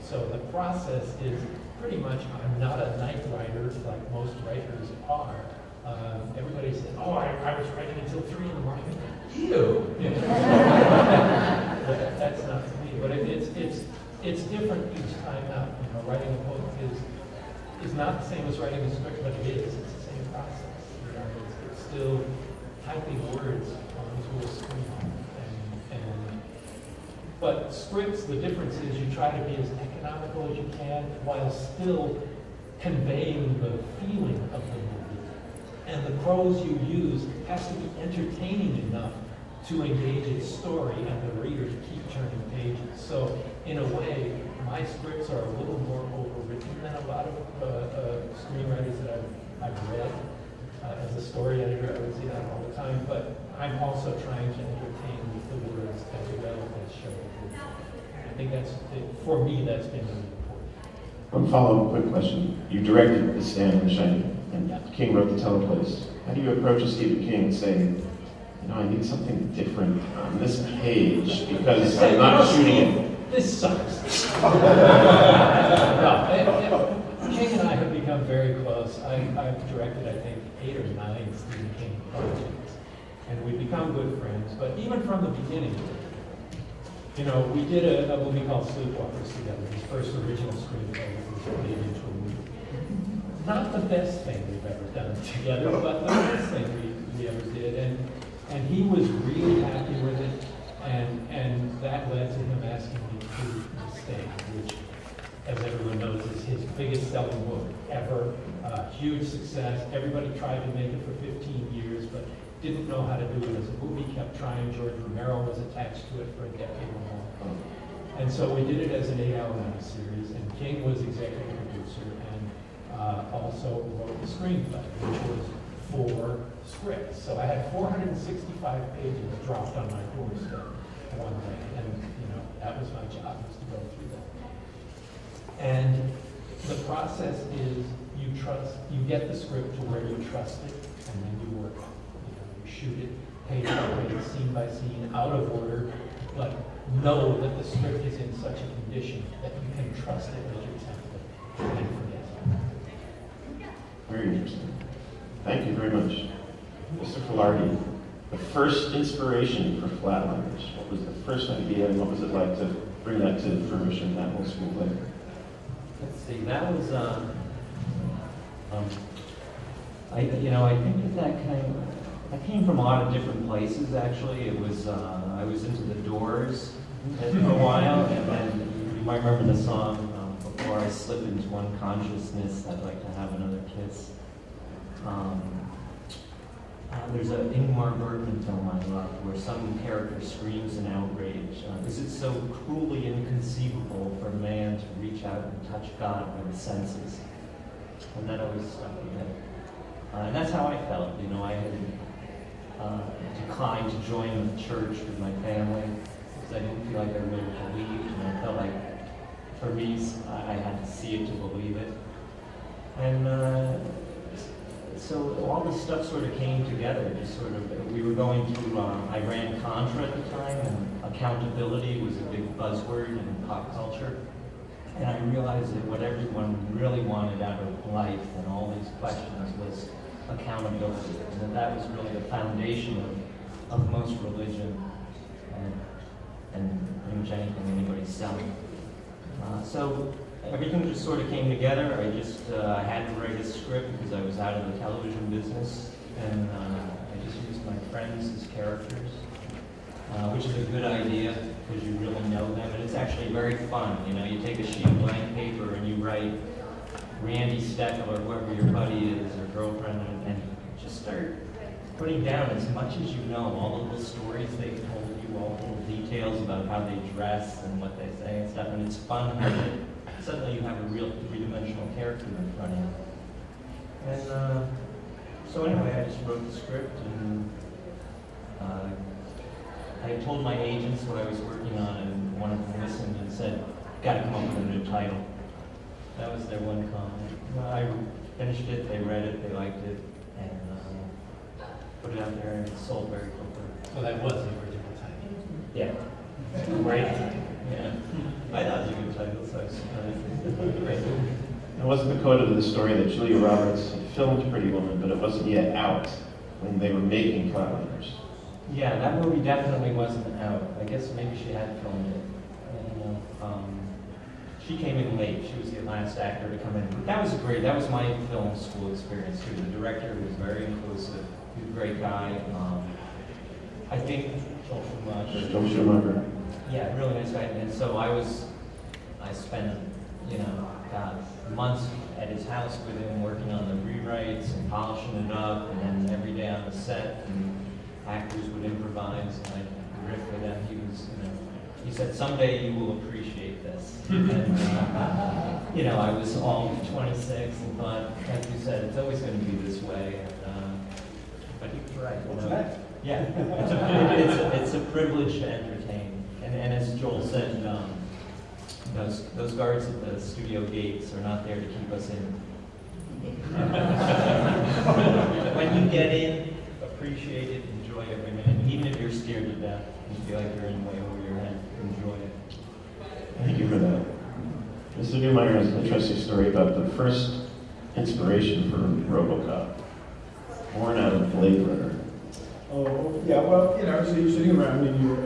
So the process is pretty much, I'm not a night writer like most writers are. Everybody says, oh, I was writing until 3 in the morning. Ew. That's not me, but it's different each time out. Writing a book is not the same as writing a script, but it is. It's the same process. It's still typing words onto a screen. But scripts, the difference is you try to be as economical as you can while still conveying the feeling of the movie. And the prose you use has to be entertaining enough to engage its story and the reader to keep turning pages. So in a way, my scripts are a little more overwritten than a lot of screenwriters that I've read. As a story editor, I would see that all the time, but I'm also trying to entertain with the words as well as show the movie. I think for me, that's been really important. One follow-up quick question. You directed The Stand and The Shining, and King wrote the teleplays. How do you approach a Stephen King and say, I need something different on this page because I'm not shooting it? This sucks. King and I have become very close. I've directed, I think, 8 or 9 Stephen King projects, and we've become good friends. But even from the beginning, we did a movie called Sleepwalkers together. His first original screenplay was made into a movie. Not the best thing we've ever done together, but the best thing we ever did. And he was really happy with it, and that led to him asking me to stay, which, as everyone knows, is his biggest selling book ever, huge success. Everybody tried to make it for 15 years, but didn't know how to do it as a movie, kept trying. George Romero was attached to it for a decade or more. And so we did it as an 8-hour miniseries, and King was executive producer and also wrote the screenplay, which was 4 scripts. So I had 465 pages dropped on my doorstep one day, and that was my job, was to go through that. And the process is you get the script to where you trust it, and then you work it. You shoot it, page by page, scene by scene, out of order, but know that the script is in such a condition that you can trust it as your template and forget it. Very interesting. Thank you very much. Mr. Filardi, the first inspiration for Flatliners, what was the first idea and what was it like to bring that to fruition, that whole screenplay? Let's see, that was, I think that came from a lot of different places, actually. It was, I was into the Doors for a while, and then you might remember the song, Before I Slip Into Unconsciousness, I'd Like to Have Another Kiss. There's an Ingmar Bergman film I love where some character screams in outrage. Is it so cruelly inconceivable for man to reach out and touch God with his senses? And that always stuck with me. And that's how I felt. I had declined to join the church with my family because I didn't feel like I really believed, and I felt like for me, I had to see it to believe it. And so all this stuff sort of came together. We were going through, I ran Contra at the time, and accountability was a big buzzword in pop culture. And I realized that what everyone really wanted out of life and all these questions was accountability. And that was really the foundation of most religion and pretty much anything anybody's selling. So everything just sort of came together. I had to write a script because I was out of the television business, and I just used my friends as characters, which is a good idea because you really know them, and it's actually very fun. You take a sheet of blank paper and you write Randy Steckel or whoever your buddy is or girlfriend, and just start putting down as much as you know, all the little stories they told you, all the little details about how they dress and what they say and stuff, and it's fun. Suddenly you have a real three-dimensional character in front of you. And so anyway, I just wrote the script, and I had told my agents what I was working on, and one of them listened and said, "Got to come up with a new title." That was their one comment. I finished it, they read it, they liked it, and put it out there, and it sold very quickly. So that was the original title. Yeah. Great. Yeah. I thought it was a good title, so I was surprised. Great. It wasn't the code of the story that Julia Roberts had filmed Pretty Woman, but it wasn't yet out when they were making Flatliners. Yeah, that movie definitely wasn't out. I guess maybe she had filmed it. I don't know. She came in late. She was the last actor to come in. But that was great. That was my film school experience too. The director was very inclusive. He was a great guy. I think Joel Schumacher. Yeah, really nice guy. And so I spent, months at his house with him working on the rewrites and polishing it up, and then every day on the set, and actors would improvise, and I'd riff with them. He said, "Someday you will appreciate this." And, I was all 26 and thought, like you said, it's always going to be this way. But he was right. Yeah, it's a privilege to entertain. And as Joel said, those guards at the studio gates are not there to keep us in. When you get in, appreciate it, enjoy every minute. Even if you're scared to death, you feel like you're in way over your head, enjoy it. Thank you for that. Mr. Neumeier has an interesting story about the first inspiration for Robocop, born out of Blade Runner. Oh, yeah, well, so you're sitting around and you're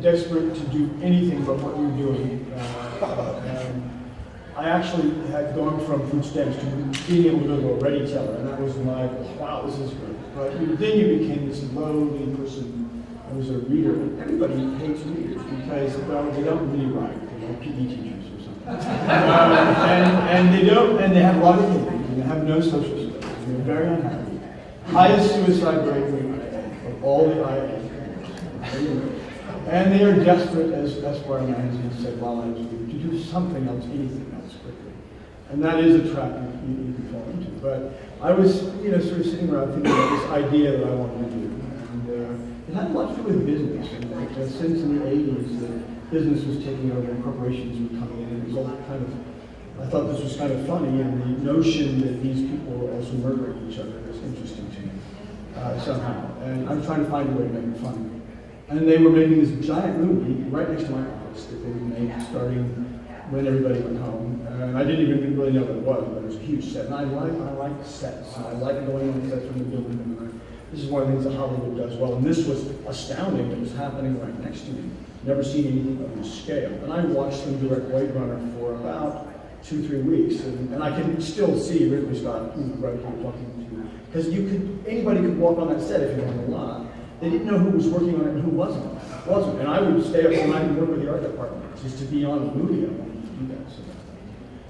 desperate to do anything but what you're doing. I actually had gone from food stamps to being able to go to a ready teller, and that was my, wow, this is good. But then you became this lonely person. I was a reader, and everybody hates readers because, well, they don't really write. They're like PE teachers or something. and they don't, and they have a lot of hate, and they have no social skills, and they're very unhappy. Highest suicide rate in IA, of all the IA. And they are desperate, as Esquire magazine said while I was leaving, to do something else, anything else quickly. And that is a trap you can fall into. But I was, sort of sitting around thinking about this idea that I wanted to do. And it had a lot to do with business. And since in the 80s, the business was taking over and corporations were coming in, and it was all kind of, I thought this was kind of funny, and the notion that these people were also murdering each other was interesting to me somehow. And I'm trying to find a way to make it funny. And they were making this giant movie right next to my office that they would make starting when everybody went home. And I didn't even really know what it was, but it was a huge set. And I like sets. And I like going on sets when they're building them. This is one of the things that Hollywood does well. And this was astounding. It was happening right next to me. Never seen anything of this scale. And I watched them direct Blade Runner for about 2-3 weeks. And I can still see Ridley Scott right here talking to you. Because anybody could walk on that set if you want a lot. They didn't know who was working on it and who wasn't. And I would stay up all night and work with the art department just to be on the movie. I wanted to do that.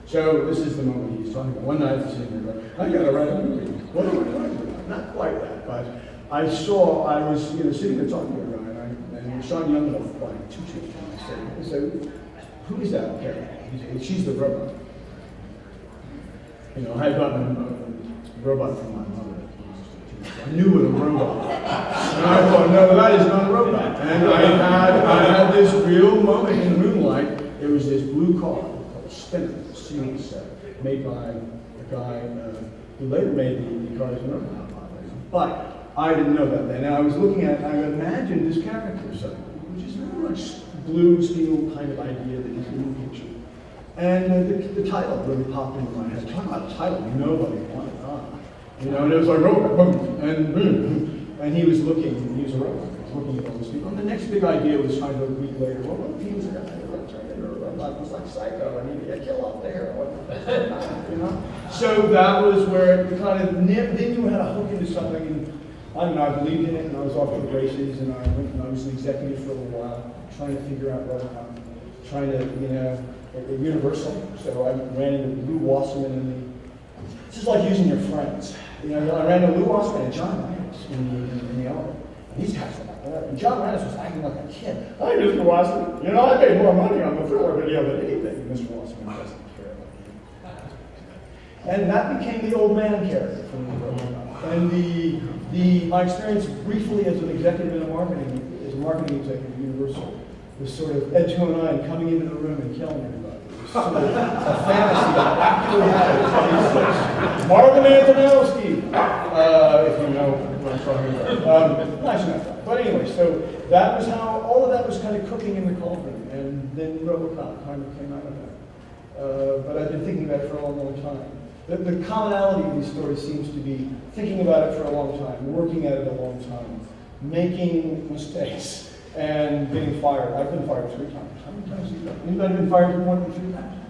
So this is the moment he's talking about. One night I'm sitting there going, I gotta write a movie. What am I going to do? Not quite that, but I was sitting there talking to a guy, and Sean Young was playing Tutu. I said, who is that character? He said, she's the robot. I had gotten a robot from my mother. I knew it was a robot. And I thought, no, that is not a robot. And I had this real moment in the moonlight. It was this blue car called Spinner, a set, made by a guy who later made the cars in Robocop. But I didn't know that then. And I was looking at it, and I imagined this character suddenly, which is very much blue steel kind of idea that is in the picture. And the title really popped into my head. Talk about a title nobody wanted on. And it was like, boom, and boom. And he was looking, he was a robot. He was looking at all these people. And the next big idea was trying to week later, well, what if he was a guy that turned into a robot? It was like Psycho, and he'd kill off the heroine. So that was where it kind of, then you had a hook into something, and I believed in it, and I was off to the races, and I went and I was an executive for a little while, trying to figure out Robocop, trying to, at Universal. So I ran into Lou Wasserman and this is like using your friends. I ran into Lou Wasserman and John Ramos in the elevator. And these guys were like, whatever. And John Ramos was acting like a kid. Hi, Mr. Wasserman. I made more money on the thriller video than anything. And Mr. Wasserman doesn't care about you. And that became the old man character from the Robocop. And my experience briefly as an executive in a marketing executive at Universal was sort of Ed 209 coming into the room and killing everybody. Sort of a fantasy I actually had. Marvin Antonelski, if you know what I'm talking about. Nice enough. But anyway, so that was how all of that was kind of cooking in the cauldron, and then Robocop kind of came out of that. But I've been thinking about it for a long, long time. The commonality of these stories seems to be thinking about it for a long time, working at it a long time, making mistakes, and getting fired. I've been fired 3 times. How many times have you done? Anybody been fired more than 3 times?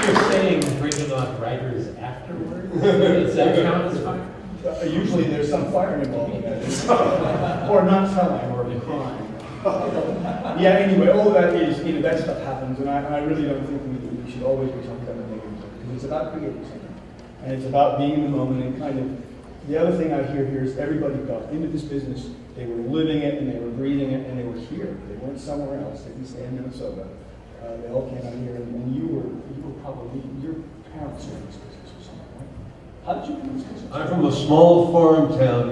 You're saying bringing on writers afterwards? Does that count as fire? Usually there's some firing involved in that. Or not telling, or crime. Yeah, anyway, all of that is, that stuff happens, and I really don't think we should always be talking about the negatives, because it's about creating something. And it's about being in the moment and kind of, the other thing I hear here is everybody got into this business, they were living it and they were breathing it and they were here. They weren't somewhere else. They didn't stay in Minnesota. They all came out here, and you were probably, your parents were in this business or something, right? How did you get in this business? I'm from a small farm town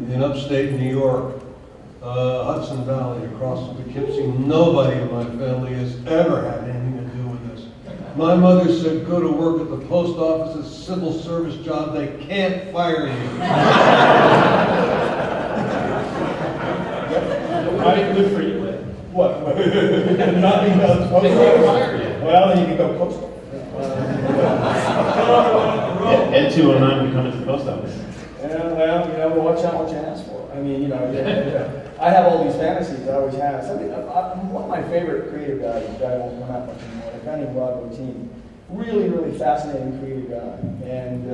in upstate New York, Hudson Valley, across from Poughkeepsie. Nobody in my family has ever had anything to do with this. My mother said, go to work at the post office, a civil service job, they can't fire you. I live for you. What? Nothing does post office. Well, then you can go postal. Ed 209 would come into the post office. Yeah, well, watch out what you ask for. I mean, I have all these fantasies. I always have. One of my favorite creative guys, a guy won't come out much anymore, a guy named Rob Bottin. Really, really fascinating creative guy. And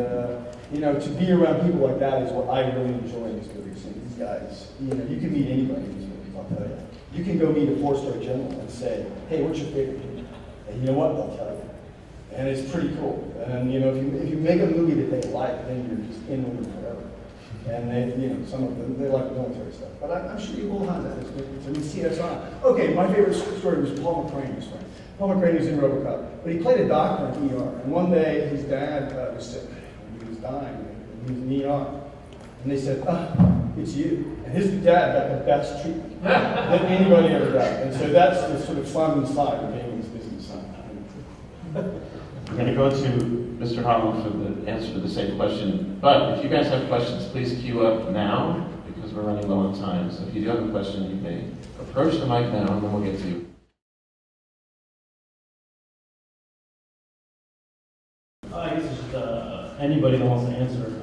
You know, to be around people like that is what I really enjoy in these movies. And these guys, you know, you can meet anybody in these movies, I'll tell you. You can go meet a 4-star general and say, hey, what's your favorite movie? And you know what, they'll tell you. And it's pretty cool. And, you know, if you make a movie that they like, then you're just in with them forever. And they, you know, some of them, they like military stuff. But I'm sure you will have that. It's in CSI. Okay, my favorite story was Paul McCrane's story. Paul McCrane was in Robocop, but he played a doctor in ER. And one day, his dad was sick. He was dying. And he was in ER. And they said, it's you. And his dad got the best treatment that anybody ever got. And so that's the sort of fun side of being in this business side. We're going to go to Mr. Holland for the answer to the same question. But if you guys have questions, please queue up now because we're running low on time. So if you do have a question, you may approach the mic now and then we'll get to you. I guess it's just anybody that wants to answer.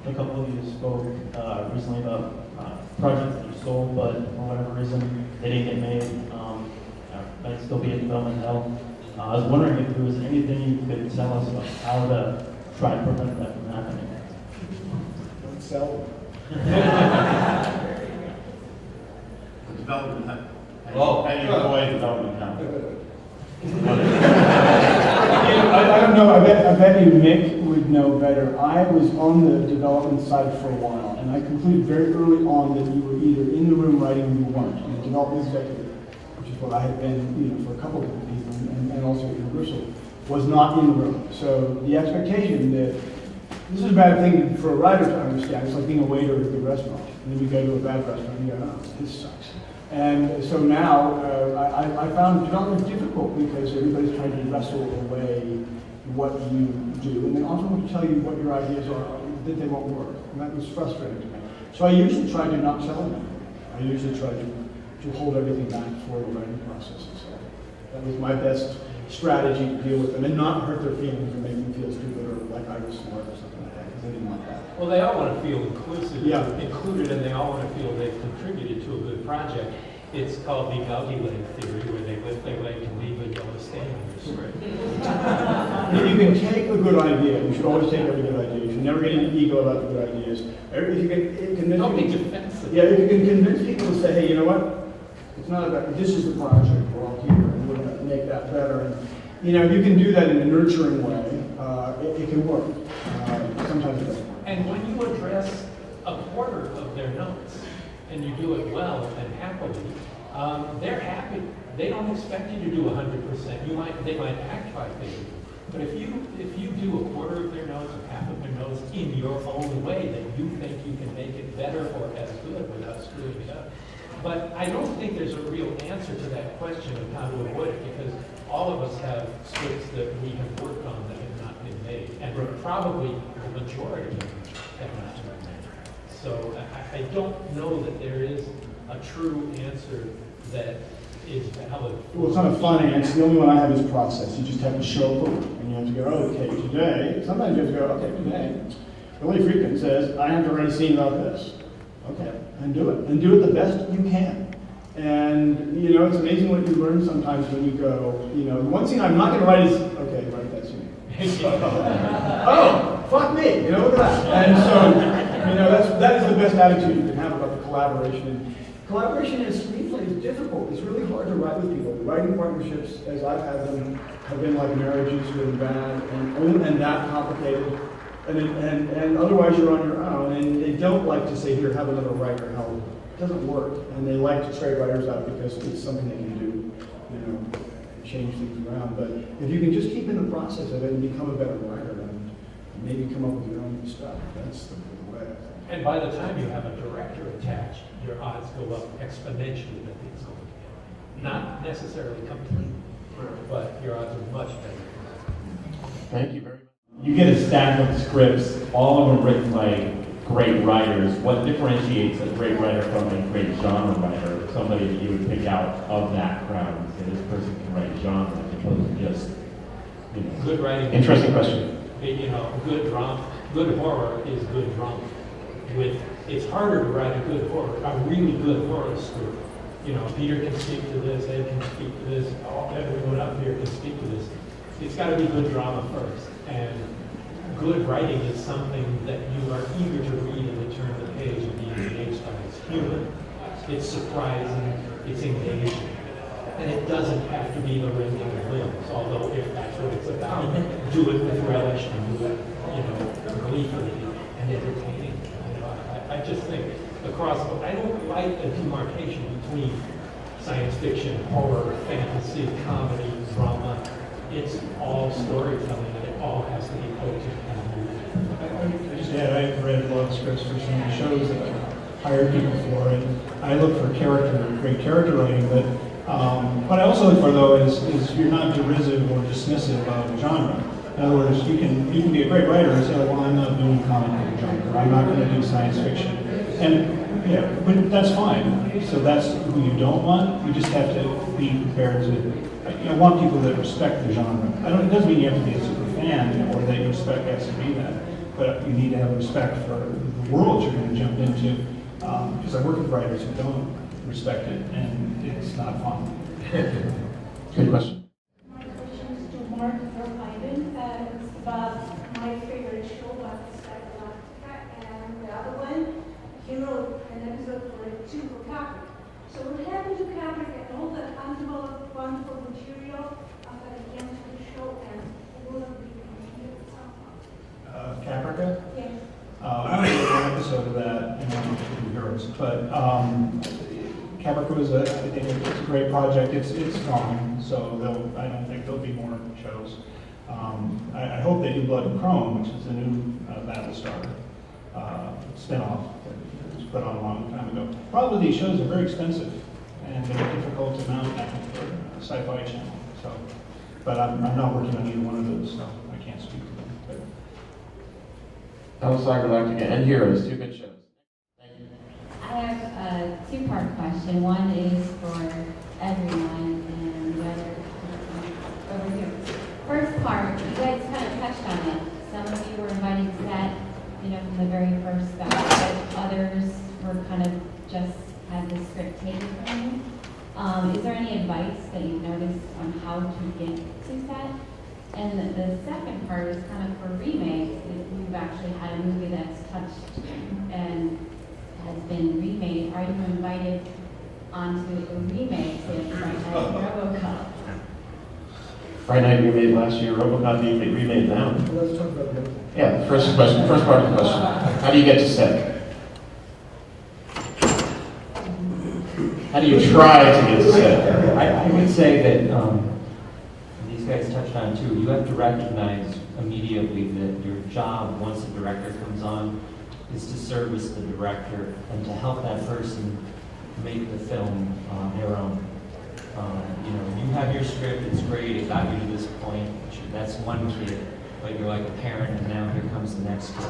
A couple of you spoke recently about projects that you sold, but for whatever reason they didn't get made. Might still be in development hell. I was wondering if there was anything you could tell us about how to try to prevent that from happening. Don't sell them. The development hell. Oh. How do you avoid development hell? I don't know. I bet you Mick would know better. I was on the development side for a while, and I concluded very early on that you were either in the room writing or you weren't. And the development executive, which is what I had been, you know, for a couple of different people, and also at Universal, was not in the room. So the expectation that this is a bad thing for a writer to understand. It's like being a waiter at a good restaurant, and then you go to a bad restaurant and you go, oh, this sucks. And so now I found development difficult because everybody's trying to wrestle away what you do, and they often want to tell you what your ideas are, that they won't work, and that was frustrating to me. So I usually try to not tell them. I usually try to hold everything back for the writing process. So that was my best strategy to deal with them and not hurt their feelings or make them feel stupid or like I was smart or something like that, because they didn't want that. Well, they all want to feel inclusive, Yeah. included, and they all want to feel they've contributed to a good project. It's called the doggy leg theory, where they lift their leg and leave a yellow stain on their script. If you can take a good idea, you should always take every good idea. You should never get into ego about the good ideas. If you can convince Don't be people, defensive. yeah, if you can convince people to say, hey, you know what? It's not about, this is the project, we're all here, and we're going to make that better. And, you know, you can do that in a nurturing way. It can work. Sometimes it doesn't work. And when you address a quarter of their notes, and you do it well and happily, they're happy. They don't expect you to do 100%. They might act like they do. But if you do a quarter of their notes or half of their notes in your own way, that you think you can make it better or as good without screwing it up. But I don't think there's a real answer to that question of how to avoid it, because all of us have scripts that we have worked on that have not been made, and probably the majority of them have not been made. So I don't know that there is a true answer that is valid. Well, it's not a fun answer. The only one I have is process. You just have to show up and you have to go, okay, today. Sometimes you have to go, okay, today. Billy Friedkin says, I have to write a scene about this. Okay, and do it. And do it the best you can. And, you know, it's amazing what you learn sometimes when you go, you know, one scene I'm not going to write is, okay, write that scene. Oh, fuck me, you know, look at that. And so, you know, that is the best attitude you can have about the collaboration. And collaboration in screenplay is difficult. It's really hard to write with people. Writing partnerships, as I've had them, have been like marriages, good and bad, and that complicated. And otherwise you're on your own. And they don't like to say, here, have another writer help. It doesn't work. And they like to trade writers out because it's something they can do, you know, change things around. But if you can just keep in the process of it and become a better writer and maybe come up with your own stuff, that's the way. And by the time you have a director attached, your odds go up exponentially that it's going to get. Not necessarily complete, but your odds are much better. Thank you very much. You get a stack of scripts, all of them written by great writers. What differentiates a great writer from a great genre writer? Somebody that you would pick out of that crowd and say this person can write genre as opposed to just, you know. Good writing. Interesting question. You know, good drama, good horror is good drama. It's harder to write a good horror, a really good horror script. You know, Peter can speak to this, Ed can speak to this, everyone up here can speak to this. It's got to be good drama first. And good writing is something that you are eager to read and to turn the page and be engaged by. It's human, it's surprising, it's engaging. And it doesn't have to be the rending of limbs, although if that's what it's about, do it with relish and do it, gleefully and entertaining. I just think across, I don't like a demarcation between science fiction, horror, fantasy, comedy, drama. It's all storytelling, and it all has to be potent and moving. I just add, I've read a lot of scripts for some of the shows that I've hired people for, and I look for great character writing, but what I also look for, though, is you're not derisive or dismissive of genre. In other words, you can be a great writer and say, well, I'm not doing comic book genre, I'm not going to do science fiction. And yeah, but that's fine. So that's who you don't want. You just have to be prepared to, I want people that respect the genre. It doesn't mean you have to be a super fan or that your spec has to be that, but you need to have respect for the world you're going to jump into. Because I work with writers who don't respect it, and it's not fun. Good question. My question is to Mark Verheiden. It's about my favorite show, Battlestar, Galactica, and the other one, he wrote an episode for it too, for Caprica. So what happened to Caprica and all that undeveloped wonderful material after the end of the show, and will it be continued somehow? Caprica? Yes. I was in an episode of that, and I don't know if you heard it, but Caprica was I think it's a great project. It's gone, so I don't think there'll be more shows. I hope they do Blood and Chrome, which is the new Battlestar spinoff that was put on a long time ago. Problem with these shows, are very expensive, and they're difficult to mount now for Sci-Fi Channel. So, but I'm not working on either one of those, so I can't speak to them. Battlestar Galactica and Heroes, two good shows. Thank you. I have a two-part question. One is for everyone, and the other over here. First part, you guys kind of touched on it. Some of you were invited to that, from the very first batch, but others were kind of just had the script taken from you. Is there any advice that you've noticed on how to get to set? And the second part is kind of for remakes. If we've actually had a movie that's touched and has been remade, are you invited onto a remake of Fright and Robocop? Fright Night remade last year, Robocop being remade now. Well, let's talk about that. Yeah, the first part of the question. How do you get to set? How do you try to get to set? I would say that these guys touched on too, you have to recognize immediately that your job, once a director comes on, is to service the director and to help that person make the film their own. You have your script, it's great, it got you to this point, that's one kid, but you're like a parent and now here comes the next kid.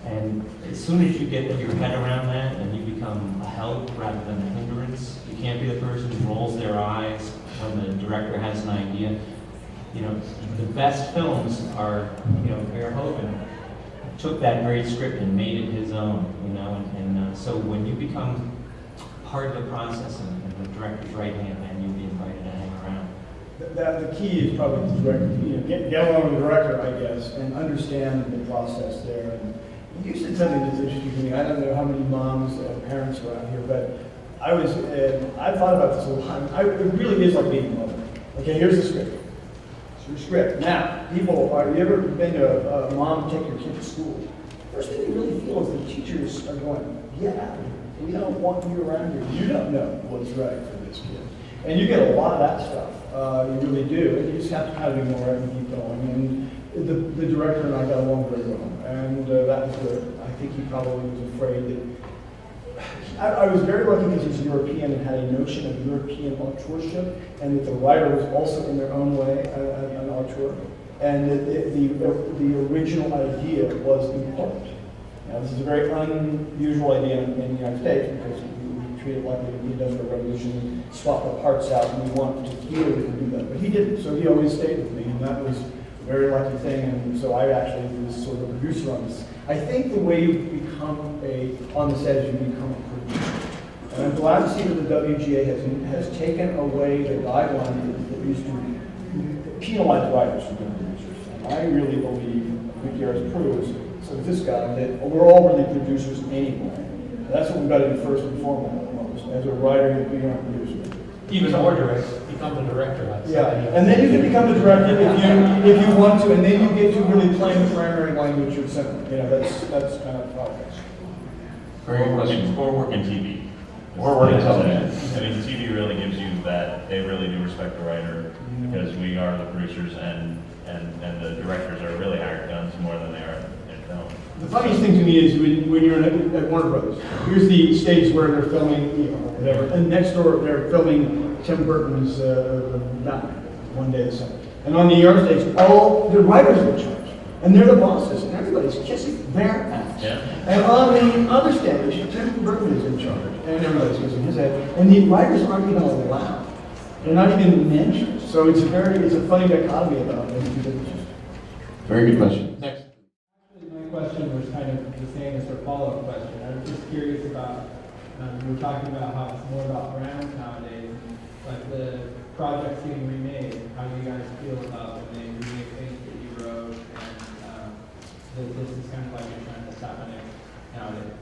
And as soon as you get your head around that and you become a help rather than a hindrance, you can't be the person who rolls their eyes when the director has an idea. The best films are, Verheiden took that great script and made it his own, and so when you become part of the process and the director's right hand man, you'll be invited to hang around. The key is probably the director, get along with the director, I guess, and understand the process there. And you said something that's interesting to me. I don't know how many moms and parents are out here, but I thought about this a lot. It really is like being a mother. Okay, here's the script. It's your script. Now, people, have you ever been to a mom take your kid to school? First thing you really feel is the teachers are going, get out of here. We don't want you around here. You don't know what's right for this kid. And you get a lot of that stuff. You really do. And you just have to kind of ignore it and keep going. And the director and I got along very well. And that was good. I think he probably was afraid that... I was very lucky because he's European and had a notion of European auteurship, and that the writer was also in their own way an auteur. And the original idea was important. Now, this is a very unusual idea in the United States because we treat it like the Industrial Revolution, swap the parts out, and we want to hear we can do that. But he didn't, so he always stayed with me, and that was a very lucky thing. And so I actually was sort of a producer on this. I think the way you become on the set is you become a producer. And I'm glad to see that the WGA has taken away the guideline that used to penalize writers for being producers. And I really believe Mick Garris proves, so with this guy, that we're all really producers anyway. And that's what we've got to do first and foremost. As a writer, you become a producer. Even more direct, become a director. I'd say. Yeah, and then you can become a director if you want to, and then you get to really play the primary language of cinema. You know, that's kind of how it goes. Very good question. Or work in TV. Or work in television. I mean, TV really gives you that, they really do respect the writer, because we are the producers and the directors are really hired guns more than they are in film. The funniest thing to me is when you're at Warner Brothers, here's the stage where they're filming, you know, whatever, and next door they're filming Tim Burton's Batman, One Day of the Summer. And on the yard stage, all the writers are in charge, and they're the bosses, and everybody's kissing their ass. Yeah. And on the other stage, Tim Burton is in charge, and everybody's kissing his head, and the writers aren't even allowed. They're not even mentioned. So it's a funny dichotomy about those two differences. Very good question. Next. My question was kind of the same as her follow-up question. I was just curious about, we were talking about how it's more about brands nowadays, like the projects getting remade. How do you guys feel about when they remake things that you wrote, and that this is kind of like a trend that's happening nowadays?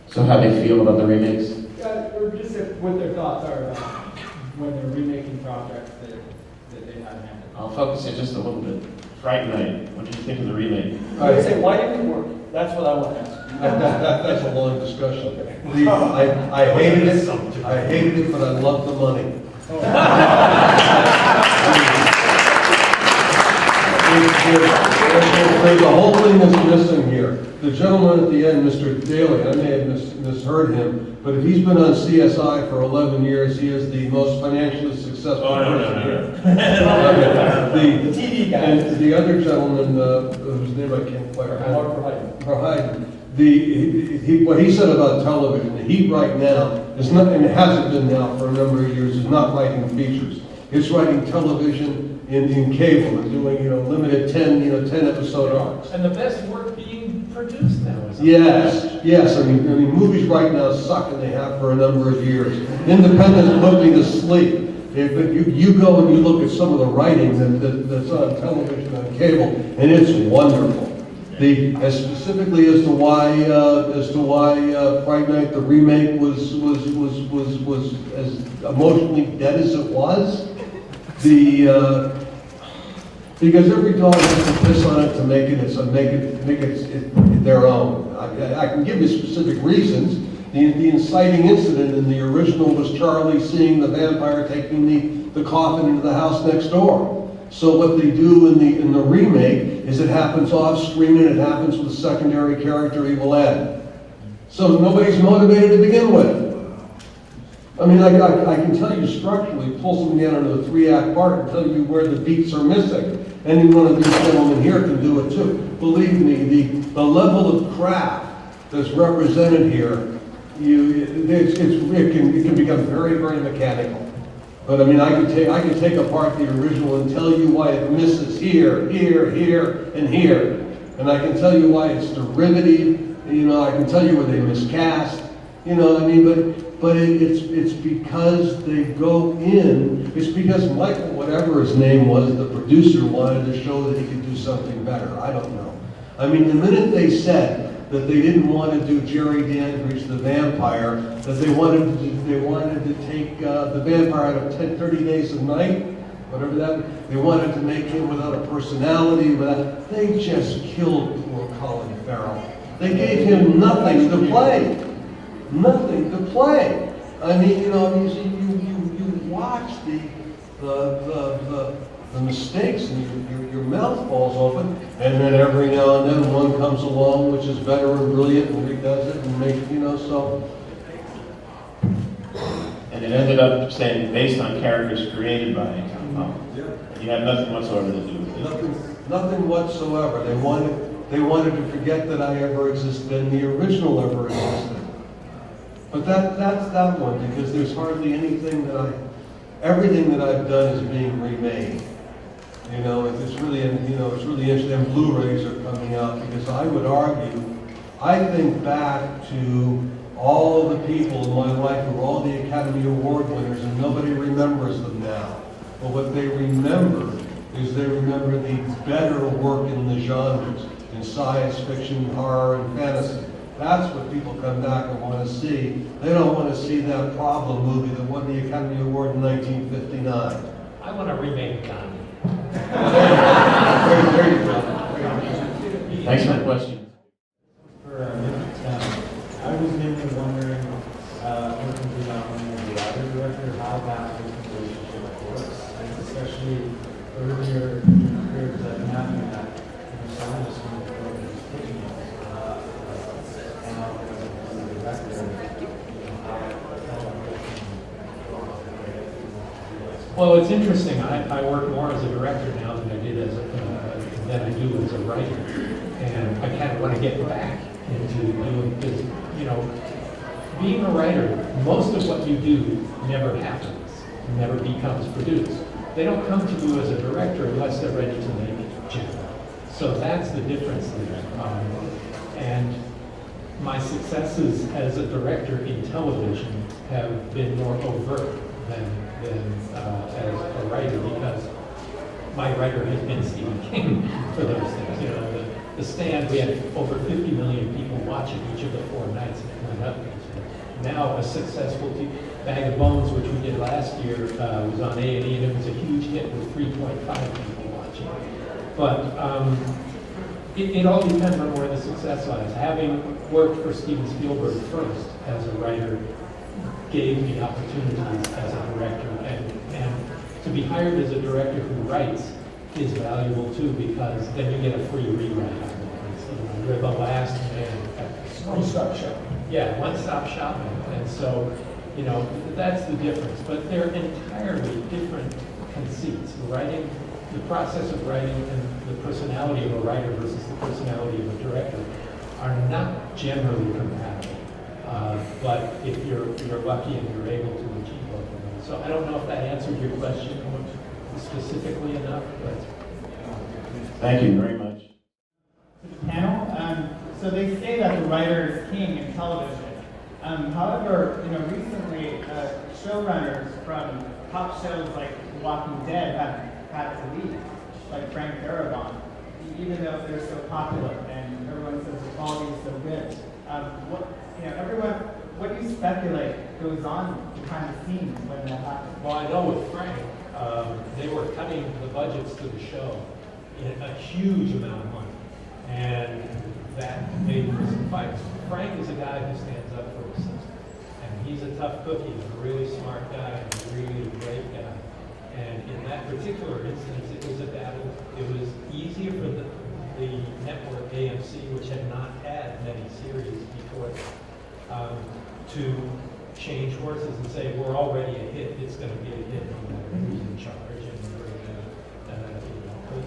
So how they feel about the remakes? Or just what their thoughts are about when they're remaking projects that they haven't had. I'll focus it just a little bit. Fright Night, what did you think of the remake? I would say, why didn't it work? That's what I want to ask. That's a long discussion. I hated it, but I loved the money. There's a whole thing that's missing here. The gentleman at the end, Mr. Daley, I may have misheard him, but if he's been on CSI for 11 years, he is the most financially successful person here. The TV guy. And the other gentleman, whose name I can't quite remember. Verheiden. What he said about television, the heat right now is not, and it hasn't been now for a number of years, is not writing features. It's writing television in cable and doing, limited 10 episode arcs. And the best work being produced now is. Yes. I mean, movies right now suck, and they have for a number of years. Independents put me to sleep. But you go and you look at some of the writing that's on television, on cable, and it's wonderful. As specifically as to why Fright Night, the remake, was as emotionally dead as it was. Because every dog has to piss on it to make it their own. I can give you specific reasons. The inciting incident in the original was Charlie seeing the vampire taking the coffin into the house next door. So what they do in the remake is it happens off screen, and it happens with a secondary character, Evil Ed. So nobody's motivated to begin with. I mean, I can tell you structurally, pull something down into a 3-act part and tell you where the beats are missing. Any one of these gentlemen here can do it too. Believe me, the level of craft that's represented here, it can become very, very mechanical. But I mean, I can take apart the original and tell you why it misses here, and here. And I can tell you why it's derivative. I can tell you where they miscast. But it's because they go in. It's because Michael, whatever his name was, the producer, wanted to show that he could do something better. I don't know. I mean, the minute they said that they didn't want to do Jerry Dandridge the vampire, that they wanted to take the vampire out of 30 Days of Night, whatever that, they wanted to make him without a personality, they just killed poor Colin Farrell. They gave him nothing to play. Nothing to play. I mean, you watch the mistakes, and your mouth falls open, and then every now and then one comes along which is better and brilliant and redoes it and makes, so. And it ended up saying based on characters created by Tom. You had nothing whatsoever to do with it. Nothing whatsoever. They wanted to forget that I ever existed and the original ever existed. But that's that one, because there's hardly anything everything that I've done is being remade. It's really interesting. And Blu-rays are coming out, because I would argue, I think back to all the people in my life who were all the Academy Award winners, and nobody remembers them now. But what they remember is they remember the better work in the genres, in science fiction, horror, and fantasy. That's what people come back and want to see. They don't want to see that problem movie that won the Academy Award in 1959. I want to remake Gandhi. There you go. Thanks for the question. I was mainly wondering, working through not only the writer director, how that relationship works, and especially earlier in your career, because I've been having that scientist when the program is pitching it, and now as a director, Well, it's interesting. I work more as a director now than I did than I do as a writer, and I kind of want to get back into doing this. You know, being a writer, most of what you do never happens, never becomes produced. They don't come to you as a director unless they're ready to make it generally. So that's the difference there. And my successes as a director in television have been more overt than as a writer, because my writer has been Stephen King for those things. You know, the Stand, we had over 50 million people watching each of the 4 nights and it went up. Now a successful Bag of Bones, which we did last year, was on A&E, and it was a huge hit with 3.5 people watching. But it all depends on where the success lies. Having worked for Steven Spielberg first as a writer gave me opportunities as a director, and to be hired as a director who writes is valuable too, because then you get a free rewrite. You're the last man at the screen. One-stop shop. Yeah, one-stop shopping. And so, you know, that's the difference. But they're entirely different conceits. Writing, the process of writing and the personality of a writer versus the personality of a director are not generally compatible. But if you're lucky and you're able to achieve both of them. So I don't know if that answered your question specifically enough, but. Thank you very much. to the panel. So they say that the writer is king in television. However, recently showrunners from top shows like The Walking Dead have had to leave, like Frank Darabont, even though they're so popular and everyone says the quality is so good. What do you speculate goes on behind the scenes when that happens? Well, I know with Frank, they were cutting the budgets to the show in a huge amount of money, and that made for some fights. Frank is a guy who stands up for himself, and he's a tough cookie, a really smart guy, and a really great guy. And in that particular instance, it was a battle. It was easier for the network AMC, which had not had many series before, to change horses and say, we're already a hit, it's going to be a hit no matter who's in charge, and we're going to put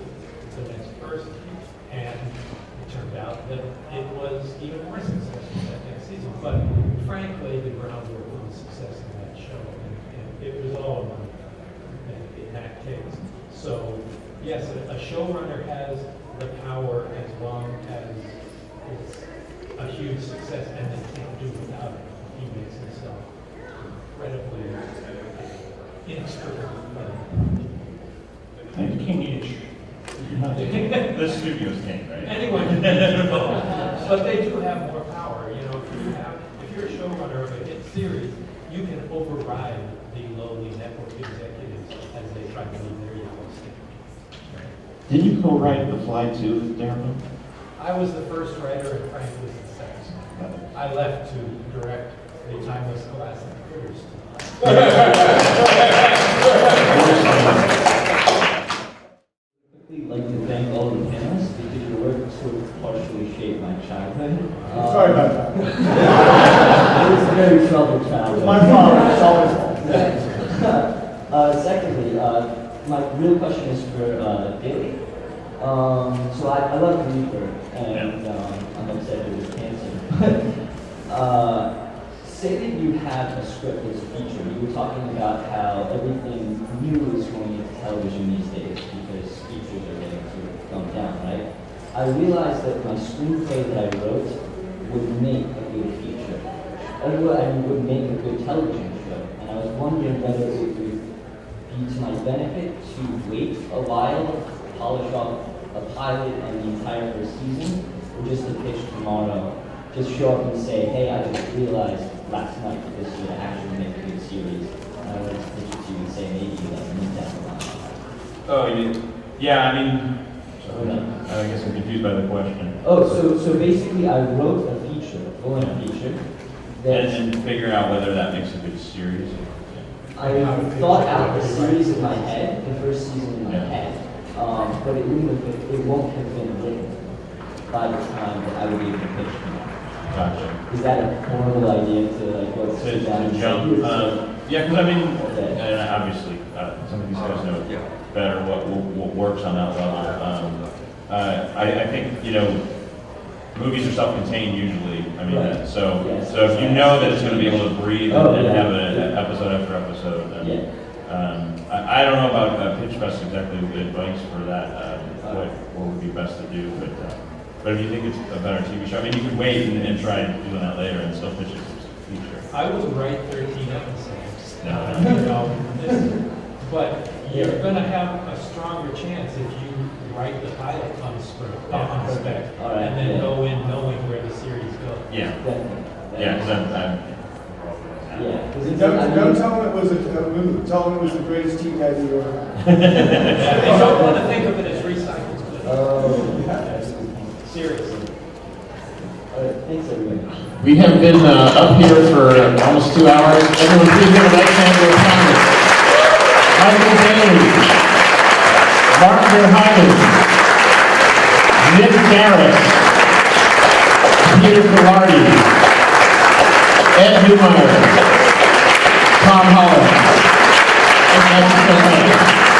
the next person. And it turned out that it was even more successful that next season. But Frank laid the groundwork for the success of that show, and it was all about in that case. So yes, a showrunner has the power as long as it's a huge success, and they can't do without it. He makes himself incredibly inextricably. Thank you. King-ish. The studio's king, right? Anyone can be but they do have more power. If you're a showrunner of a hit series, you can override the lowly network executives as they try to leave their yellow stick. Did you co-write The Fly 2 with Darabont? I was the first writer, and Frank was the second. I left to direct a timeless classic first. I'd like to thank all the panelists because your work sort of partially shaped my childhood. Sorry about that. It was a very troubled childhood. My fault. It's always fault. Secondly, my real question is for Daley. So I love Reaper, and I'm upset it was canceled. Say that you have a script that's a feature. You were talking about how everything new is going into television these days because features are getting sort of dumbed down, right? I realized that my screenplay that I wrote would make a good feature. Would make a good television show. And I was wondering whether it would be to my benefit to wait a while, polish off a pilot and the entire first season, or just to pitch tomorrow? Just show up and say, hey, I just realized last night that this would actually make a good series. And I wanted to pitch it to you and say maybe like move down the line. Oh, yeah, I mean, I guess I'm confused by the question. Oh, so basically I wrote a feature, a full-length feature. And figure out whether that makes a good series. I thought out the series in my head, the first season in my head, but it won't have been written by the time that I would be able to pitch them. Gotcha. Is that a horrible idea to like go sit down and jump? Yeah, because I mean, Okay. and obviously, some of these guys know better what works on that level. I think, you know, movies are self-contained usually. I mean, Right. so Yes. if you know that it's going to be able to breathe and have an episode after episode, then, Yeah. I don't know about Pitchfest exactly the advice for that. What would be best to do, but if you think it's a better TV show, I mean, you could wait and try doing that later and still pitch it as a feature. I would write 13 episodes. No. But you're gonna have a stronger chance if you write the pilot on script, on spec, All right, and then yeah. go in knowing where the series goes. Yeah, Definitely. yeah, because I'm Yeah. 'cause it's- Don't tell them it was a movie. Tell them it was the greatest TV idea ever. They don't want to think of it as recycled. Oh, Seriously. thanks everybody. We have been up here for almost 2 hours. Everyone, please give a right hand to our panelists. Michael Daley, Mark Verheiden, Mick Garris, Peter Filardi, Ed Neumeier, Tom Holland. Thank you so much.